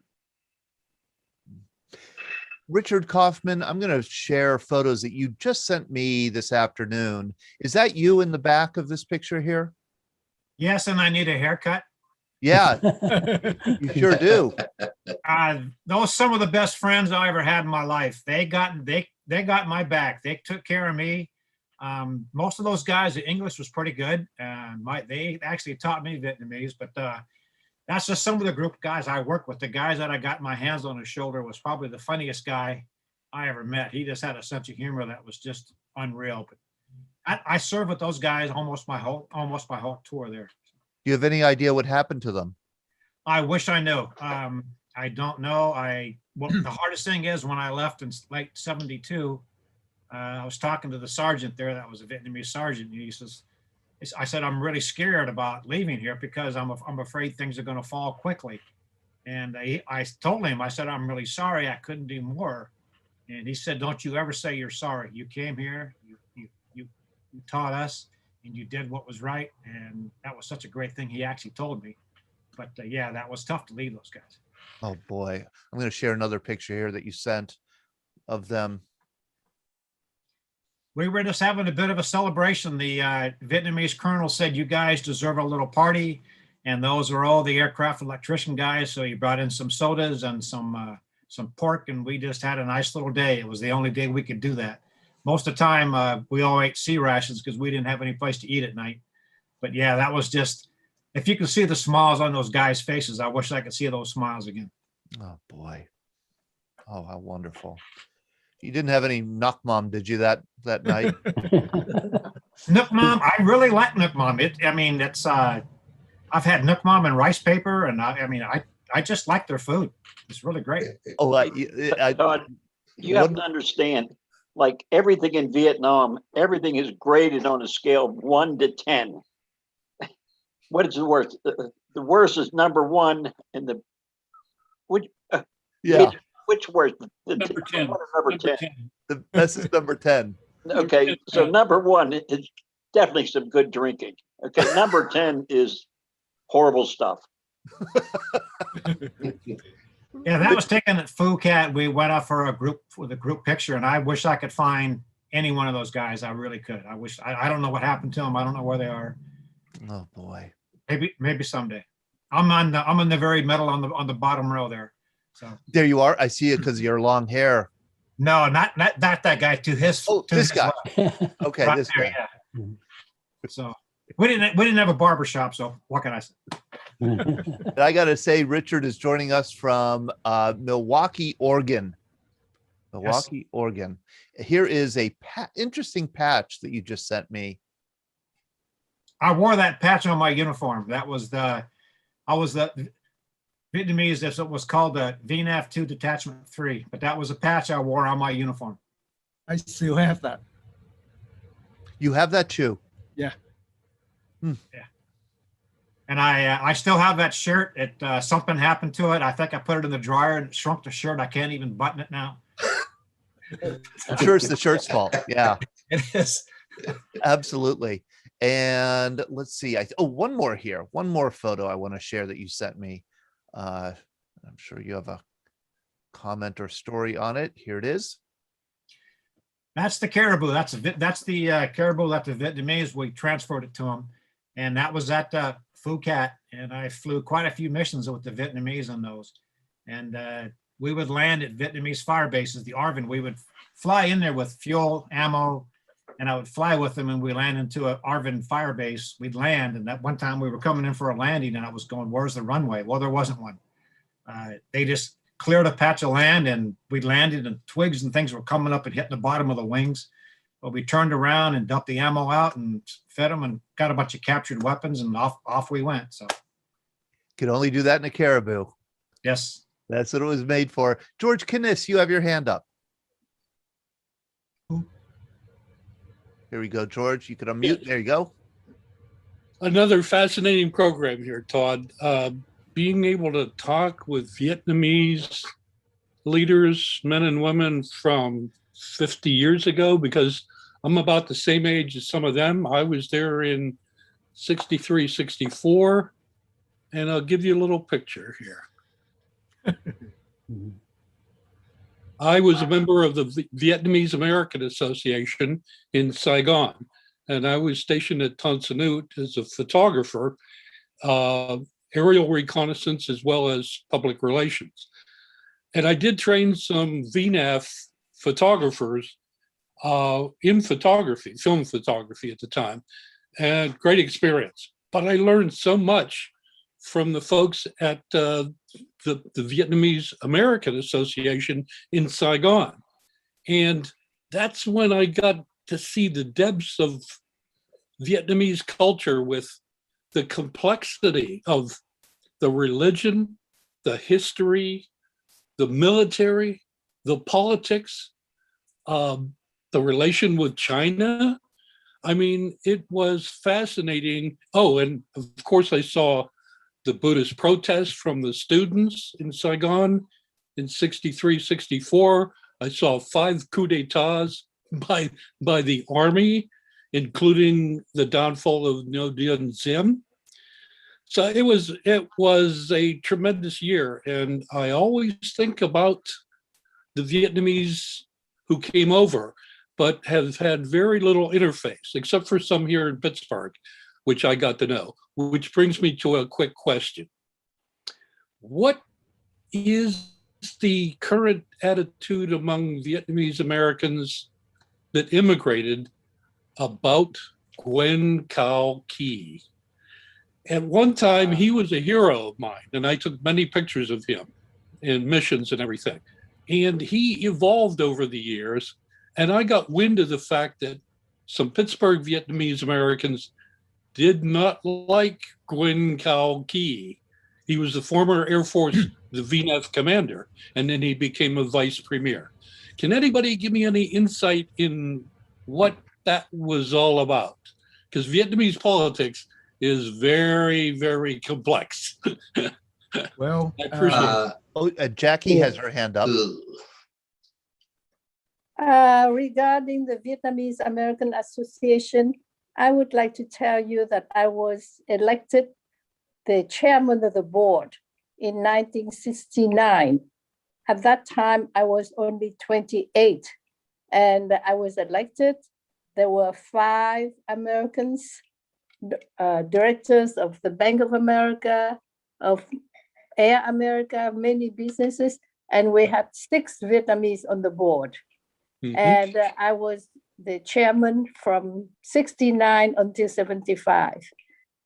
Richard Kaufman, I'm going to share photos that you just sent me this afternoon. Is that you in the back of this picture here? Yes, and I need a haircut. Yeah, you sure do. Those some of the best friends I ever had in my life. They got my back. They took care of me. Most of those guys, the English was pretty good. They actually taught me Vietnamese, but that's just some of the group of guys I worked with. The guys that I got my hands on his shoulder was probably the funniest guy I ever met. He just had a sense of humor that was just unreal. But I served with those guys almost my whole tour there. Do you have any idea what happened to them? I wish I knew. I don't know. The hardest thing is when I left in late '72, I was talking to the sergeant there. That was a Vietnamese sergeant. And he says, I said, I'm really scared about leaving here because I'm afraid things are going to fall quickly. And I told him, I said, I'm really sorry. I couldn't do more. And he said, don't you ever say you're sorry. You came here, you taught us, and you did what was right. And that was such a great thing he actually told me. But yeah, that was tough to leave those guys. Oh boy. I'm going to share another picture here that you sent of them. We were just having a bit of a celebration. The Vietnamese colonel said, you guys deserve a little party. And those were all the aircraft electrician guys. So he brought in some sodas and some pork, and we just had a nice little day. It was the only day we could do that. Most of the time, we all ate sea rations because we didn't have any place to eat at night. But yeah, that was just, if you could see the smiles on those guys' faces, I wish I could see those smiles again. Oh boy. Oh, how wonderful. You didn't have any Nuc Mom, did you, that night? Nuc Mom, I really like Nuc Mom. It's I've had Nuc Mom and rice paper, and I just like their food. It's really great. Oh, Todd, you have to understand, like everything in Vietnam, everything is graded on a scale of 1 to 10. What is the worst? The worst is number 1, and which worst? Number 10. Number 10. The best is number 10. Okay, so number 1 is definitely some good drinking. Okay, number 10 is horrible stuff. Yeah, that was taken at Phuket. We went up for a group picture, and I wish I could find any one of those guys. I really could. I wish. I don't know what happened to them. I don't know where they are. Oh boy. Maybe someday. I'm in the very middle on the bottom row there. So there you are. I see it because of your long hair. No, not that guy. To his. Oh, to this his guy. left. Okay, Right this there, guy. yeah. So we didn't have a barber shop. So what can I say? And I got to say, Richard is joining us from Milwaukee, Oregon. Milwaukee, Oregon. Here is a interesting patch that you just sent me. I wore that patch on my uniform. I was the Vietnamese, as it was called, the VNAF 2 Detachment 3. But that was a patch I wore on my uniform. I still have that. You have that too? Yeah. Yeah. And I still have that shirt. Something happened to it. I think I put it in the dryer and it shrunk the shirt. I can't even button it now. I'm sure it's the shirt's fault. Yeah. It is. Absolutely. And let's see. One more here. One more photo I want to share that you sent me. I'm sure you have a comment or story on it. Here it is. That's the caribou. That's the caribou that the Vietnamese, we transferred it to them. And that was at Phuket. And I flew quite a few missions with the Vietnamese on those. And we would land at Vietnamese fire bases, the ARVN. We would fly in there with fuel, ammo, and I would fly with them, and we land into an ARVN fire base. We'd land, and that one time we were coming in for a landing, and I was going, "Where's the runway?" Well, there wasn't one. They just cleared a patch of land, and we landed, and twigs and things were coming up and hitting the bottom of the wings. But we turned around and dumped the ammo out and fed them and got a bunch of captured weapons, and off we went. So Could only do that in a caribou. yes. That's what it was made for. George Kniss, you have your hand up. Here we go, George. You can unmute. There you go. Another fascinating program here, Todd. Being able to talk with Vietnamese leaders, men and women from 50 years ago, because I'm about the same age as some of them. I was there in 63, 64, and I'll give you a little picture here. I was a member of the Vietnamese American Association in Saigon, and I was stationed at Tan Son Nhut as a photographer, aerial reconnaissance as well as public relations. And I did train some VNAF photographers in photography, film photography at the time, and great experience. But I learned so much from the folks at the Vietnamese American Association in Saigon. And that's when I got to see the depths of Vietnamese culture with the complexity of the religion, the history, the military, the politics, the relation with China. I mean, it was fascinating. Oh, and of course I saw the Buddhist protests from the students in Saigon in 63, 64. I saw 5 coups d'etats by the army, including the downfall of Ngo Dinh Diem. So it was a tremendous year. And I always think about the Vietnamese who came over, but have had very little interface, except for some here in Pittsburgh, which I got to know, which brings me to a quick question. What is the current attitude among Vietnamese Americans that immigrated about Nguyen Cao Ky? At one time, he was a hero of mine, and I took many pictures of him in missions and everything. And he evolved over the years, and I got wind of the fact that some Pittsburgh Vietnamese Americans did not like Nguyen Cao Ky. He was the former Air Force, the VNAF commander, and then he became a vice premier. Can anybody give me any insight in what that was all about? Because Vietnamese politics is very, very complex. Well, I appreciate it. Jackie has her hand up. Regarding the Vietnamese American Association, I would like to tell you that I was elected the chairman of the board in 1969. At that time, I was only 28, and I was elected. There were 5 Americans, directors of the Bank of America, of Air America, many businesses, and we had 6 Vietnamese on the board. Mm-hmm. And I was the chairman from 69 until 75.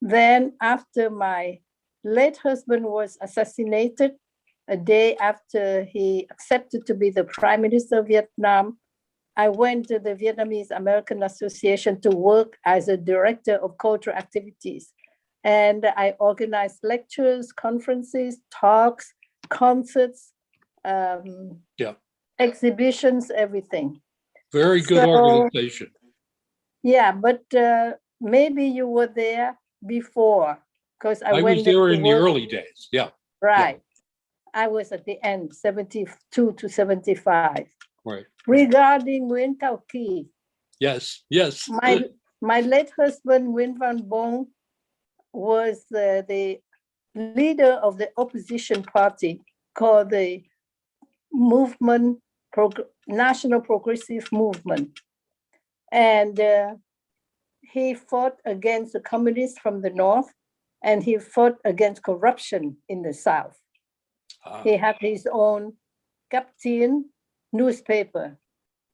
Then after my late husband was assassinated, a day after he accepted to be the Prime Minister of Vietnam, I went to the Vietnamese American Association to work as a director of cultural activities. And I organized lectures, conferences, talks, concerts, exhibitions, everything. Very good organization. Yeah, but maybe you were there before, because I went was there in the early days. Yeah. Right. Yeah. I was at the end, 72 to 75. Right. Regarding Nguyen Cao Ky. Yes, yes. My late husband, Nguyen Van Bong, was the leader of the opposition party called the Movement National Progressive Movement. And he fought against the communists from the north, and he fought against corruption in the south. He had his own Captain newspaper,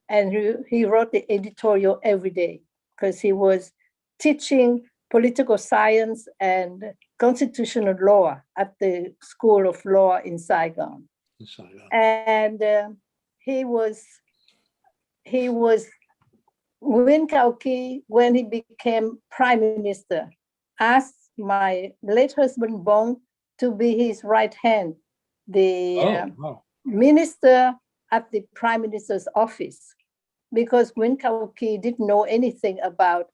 and he wrote the editorial every day because he was teaching political science and constitutional law at the School of Law in Saigon. And he was Nguyen Cao Ky, when he became prime minister, asked my late husband Bong to be his right hand, the minister at the prime minister's office, because Nguyen Cao Ky didn't know anything about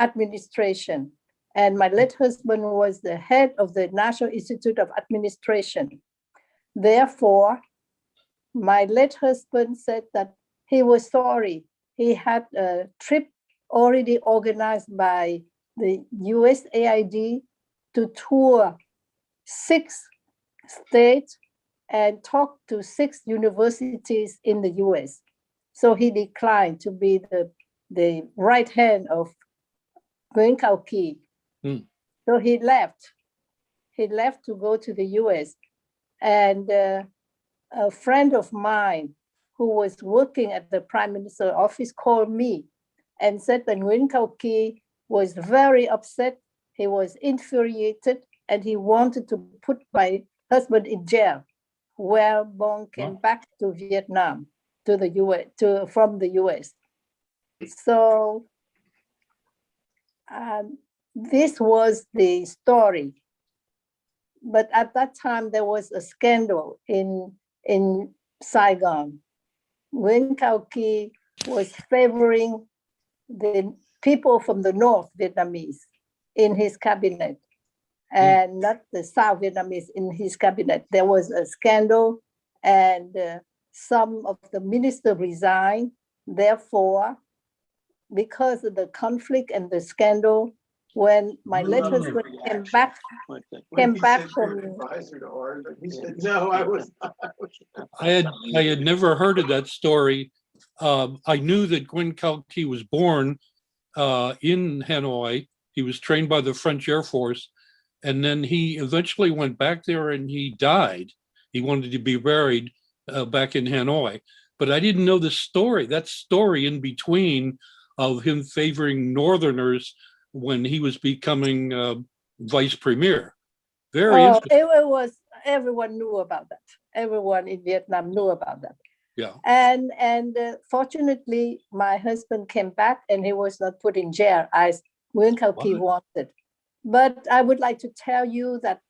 administration. And my late husband was the head of the National Institute of Administration. Therefore, my late husband said that he was sorry. He had a trip already organized by the USAID to tour 6 states and talk to 6 universities in the US. So he declined to be the right hand of Nguyen Cao Ky. So he left. He left to go to the US. And a friend of mine who was working at the Prime Minister's office called me and said that Nguyen Cao Ky was very upset. He was infuriated and he wanted to put my husband in jail. Where Bong came back to Vietnam, to the US, from the US. So this was the story. But at that time, there was a scandal in Saigon. Nguyen Cao Ky was favoring the people from the North Vietnamese in his cabinet, and not the South Vietnamese in his cabinet. There was a scandal, and some of the ministers resigned. Therefore, because of the conflict and the scandal, when my late husband came back from no, I was I had never heard of that story. I knew that Nguyen Cao Ky was born in Hanoi. He was trained by the French Air Force, and then he eventually went back there and he died. He wanted to be buried back in Hanoi, but I didn't know the story. That story in between of him favoring Northerners when he was becoming vice premier. Very interesting. It was, everyone knew about that. Everyone in Vietnam knew about that. Yeah. And fortunately, my husband came back and he was not put in jail as Nguyen Cao Ky wanted. But I would like to tell you that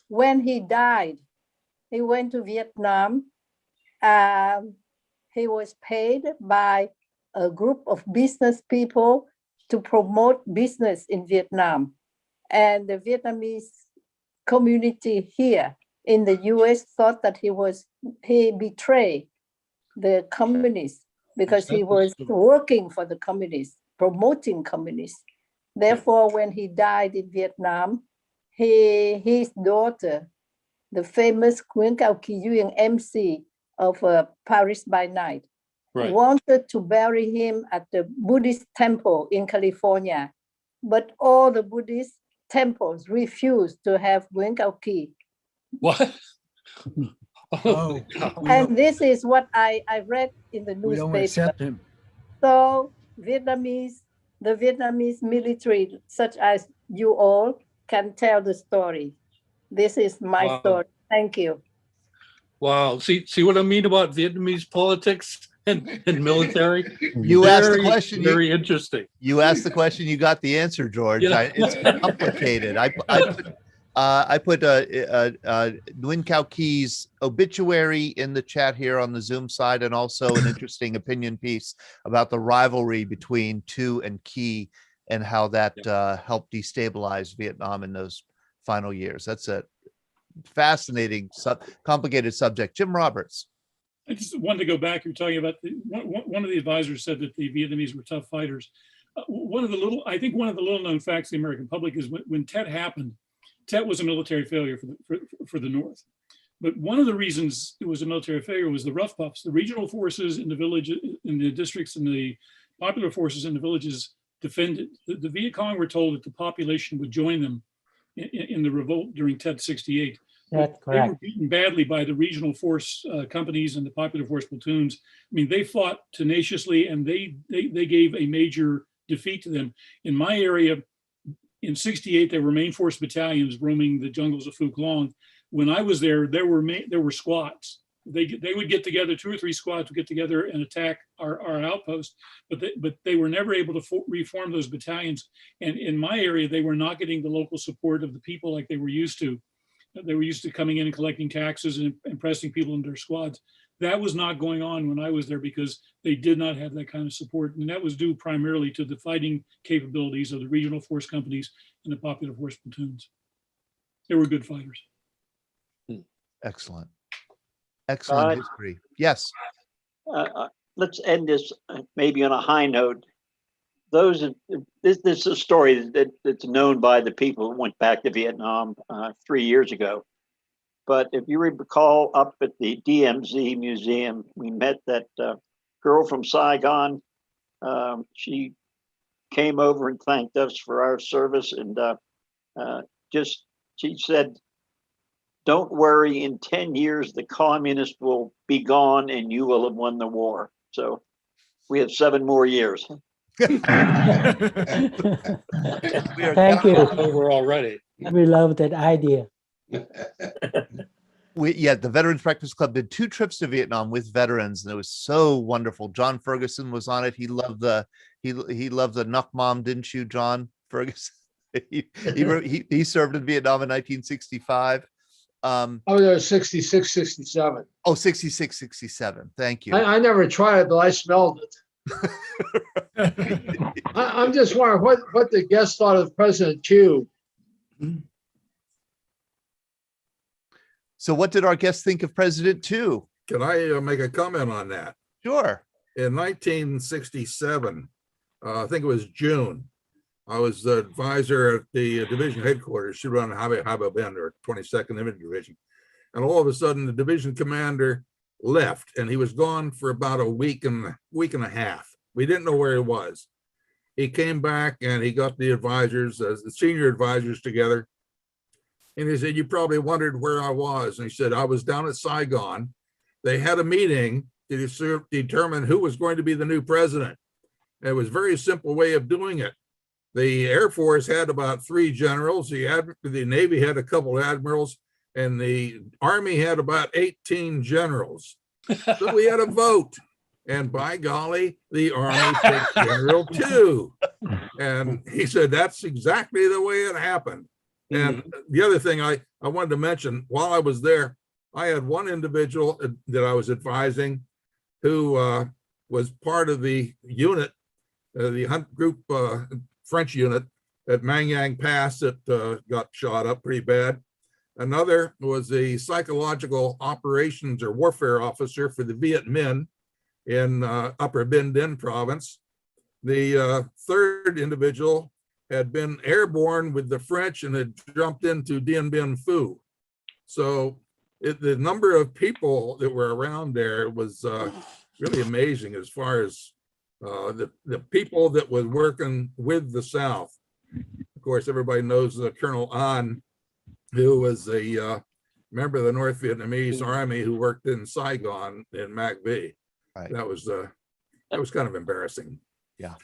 when he died, he went to Vietnam. He was paid by a group of business people to promote business in Vietnam. And the Vietnamese community here in the US thought that he betrayed the communists because he was working for the communists, promoting communists. Therefore, when he died in Vietnam, his daughter, the famous Nguyen Cao Ky MC of Paris by Night, wanted to bury him at the Buddhist temple in California, but all the Buddhist temples refused to have Nguyen Cao Ky. What? And this is what I read in the We don't newspaper. accept him. So the Vietnamese military, such as you all, can tell the story. This is my story. Thank you. Wow. See what I mean about Vietnamese politics and military? You asked the question. Very interesting. You asked the question. You got the answer, George. Yeah. It's complicated. I put Nguyen Cao Ky's obituary in the chat here on the Zoom side, and also an interesting opinion piece about the rivalry between Tu and Ky and how that helped destabilize Vietnam in those final years. That's a fascinating, complicated subject. Jim Roberts. I just wanted to go back. You're talking about one of the advisors said that the Vietnamese were tough fighters. One of the little known facts to the American public is when Tet happened, Tet was a military failure for the North. But one of the reasons it was a military failure was the rough puffs. The regional forces in the village, in the districts, and the popular forces in the villages defended. The Viet Cong were told that the population would join them in the revolt during Tet 68. That's They were correct. beaten badly by the regional force companies and the popular force platoons. I mean, they fought tenaciously, and they gave a major defeat to them. In my area, in 68, there were main force battalions roaming the jungles of Phu Long. When I was there, there were squads. They would get together, 2 or 3 squads would get together and attack our outpost, but they were never able to reform those battalions. And in my area, they were not getting the local support of the people like they were used to. They were used to coming in and collecting taxes and pressing people into their squads. That was not going on when I was there because they did not have that kind of support. And that was due primarily to the fighting capabilities of the regional force companies and the popular force platoons. They were good fighters. Excellent. Excellent Todd? history. Yes. Let's end this maybe on a high note. This is a story that's known by the people who went back to Vietnam 3 years ago. But if you recall, up at the DMZ Museum, we met that girl from Saigon. She came over and thanked us for our service, and she said, "Don't worry, in 10 years, the communists will be gone and you will have won the war." So we have 7 more years. Thank you. Over already. We love that idea. The Veterans Breakfast Club did 2 trips to Vietnam with veterans, and it was so wonderful. John Ferguson was on it. He loved the Nuc Mom, didn't you, John Ferguson? he served in Vietnam in 1965. I was there 66, 67. Oh, 66, 67. Thank you. I never tried it, but I smelled it. I'm just wondering what the guests thought of President Chieu. So what did our guests think of President Chieu? Can I make a comment on that? Sure. In 1967, I think it was June, I was the advisor at the division headquarters, should run Haba Bend, or 22nd Infantry Division. And all of a sudden the division commander left, and he was gone for about a week and a half. We didn't know where he was. He came back and he got the advisors, the senior advisors together. And he said, "You probably wondered where I was." And he said, "I was down at Saigon. They had a meeting to determine who was going to be the new president. And it was a very simple way of doing it. The Air Force had about 3 generals. The Navy had a couple of admirals, and the Army had about 18 generals. So we had a vote. And by golly, the Army picked General Chieu. And he said, that's exactly the way it happened. And the other thing I wanted to mention, while I was there, I had one individual that I was advising who was part of the unit, the Hunt Group French unit at Mang Yang Pass that got shot up pretty bad. Another was a psychological operations or warfare officer for the Viet Minh in Upper Binh Dinh province. The third individual had been airborne with the French and had jumped into Dien Bien Phu. So the number of people that were around there was really amazing as far as the people that was working with the South. Of course, everybody knows Colonel An, who was a member of the North Vietnamese Army who worked in Saigon in Mac V. Right. That was kind of embarrassing. Yeah.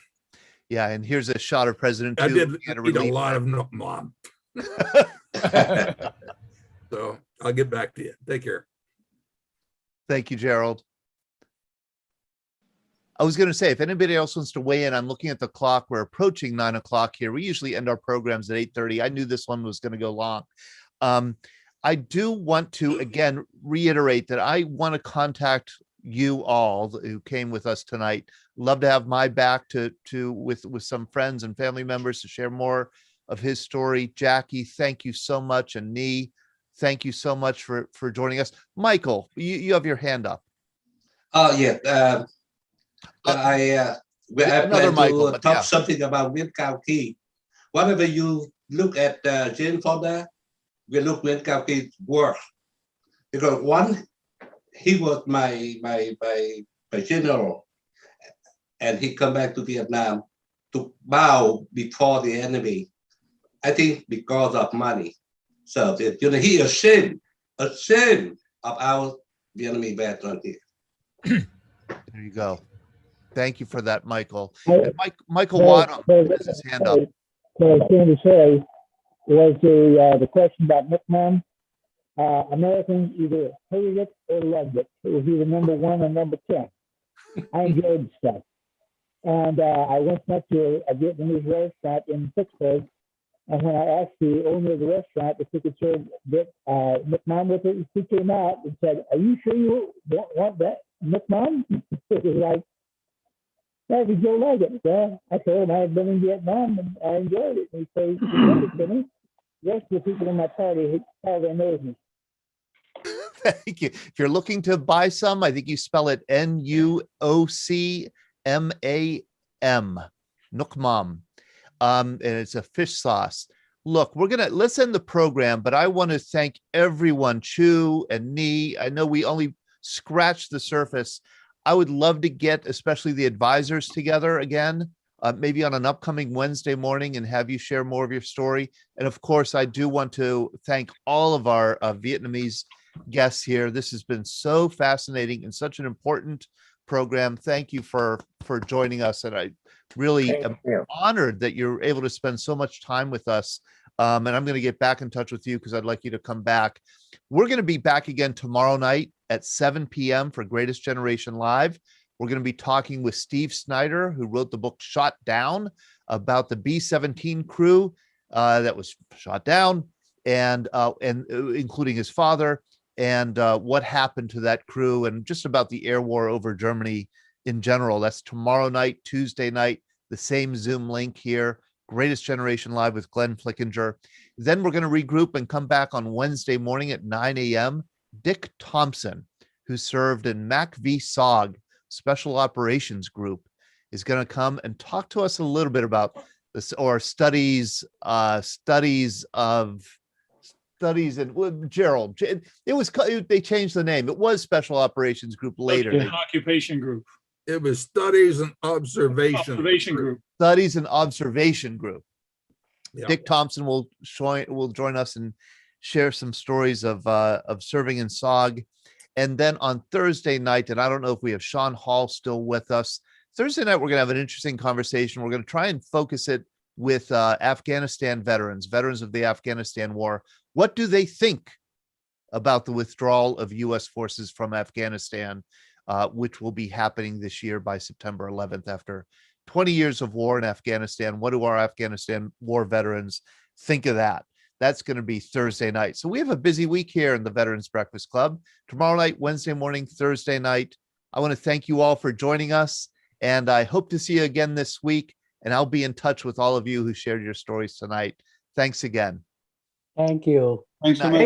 Yeah, and here's a shot of President Chieu. I did eat a lot of Mom. So I'll get back to you. Take care. Thank you, Gerald. I was going to say, if anybody else wants to weigh in, I'm looking at the clock. We're approaching 9 o'clock here. We usually end our programs at 8:30. I knew this one was going to go long. I do want to, again, reiterate that I want to contact you all who came with us tonight. Love to have my back with some friends and family members to share more of his story. Jackie, thank you so much. And Nghi, thank you so much for joining us. Michael, you have your hand up. Oh, yeah. I plan to talk something about Nguyen Cao Ky. Whenever you look at Jane Fonda, we look Nguyen Cao Ky's work. because one, he was my general, and he come back to Vietnam to bow before the enemy. I think because of money. So he ashamed of our Vietnamese veteran here. There you go. Thank you for that, Michael. Hey, And Michael Waddam has his hand up. What I was going to say was the question about nickname. Americans either hated it or loved it. It was either number 1 or number 10. I enjoyed the stuff. And I once went to a Vietnamese restaurant in Pittsburgh, and when I asked the owner of the restaurant if he could serve McMahon with it, he came out and said, "Are you sure you want that McMahon?" It was like, "That was Joe Leggett." Well, I told him I had been in Vietnam and I enjoyed it. And he said, "He sent it to me." The rest of the people in my party, how they know me. Thank you. If you're looking to buy some, I think you spell it Nuocmam, Nuocmam. And it's a fish sauce. Look, let's end the program, but I want to thank everyone, Chieu and Nghi. I know we only scratched the surface. I would love to get, especially the advisors together again, maybe on an upcoming Wednesday morning, and have you share more of your story. And of course, I do want to thank all of our Vietnamese guests here. This has been so fascinating and such an important program. Thank you for joining us. And I really am honored that you're able to spend so much time with us. And I'm going to get back in touch with you because I'd like you to come back. We're going to be back again tomorrow night at 7 p.m. for Greatest Generation Live. We're going to be talking with Steve Snyder, who wrote the book Shot Down, about the B-17 crew that was shot down, and including his father, and what happened to that crew, and just about the air war over Germany in general. That's tomorrow night, Tuesday night, the same Zoom link here, Greatest Generation Live with Glenn Flickinger. Then we're going to regroup and come back on Wednesday morning at 9 a.m. Dick Thompson, who served in MAC-V-SOG Special Operations Group, is going to come and talk to us a little bit about this, or studies and Gerald. It was, they changed the name. It was Special Operations Group later. Occupation Group. It was Studies and Observation Group. Studies and Observation Group. Yeah. Dick Thompson will join us and share some stories of serving in SOG. And then on Thursday night, and I don't know if we have Sean Hall still with us. Thursday night, we're going to have an interesting conversation. We're going to try and focus it with Afghanistan veterans of the Afghanistan war. What do they think about the withdrawal of U.S. forces from Afghanistan, which will be happening this year by September 11th after 20 years of war in Afghanistan? What do our Afghanistan war veterans think of that? That's going to be Thursday night. So we have a busy week here in the Veterans Breakfast Club. Tomorrow night, Wednesday morning, Thursday night. I want to thank you all for joining us, and I hope to see you again this week. And I'll be in touch with all of you who shared your stories tonight. Thanks again. Thank you. Thanks so much.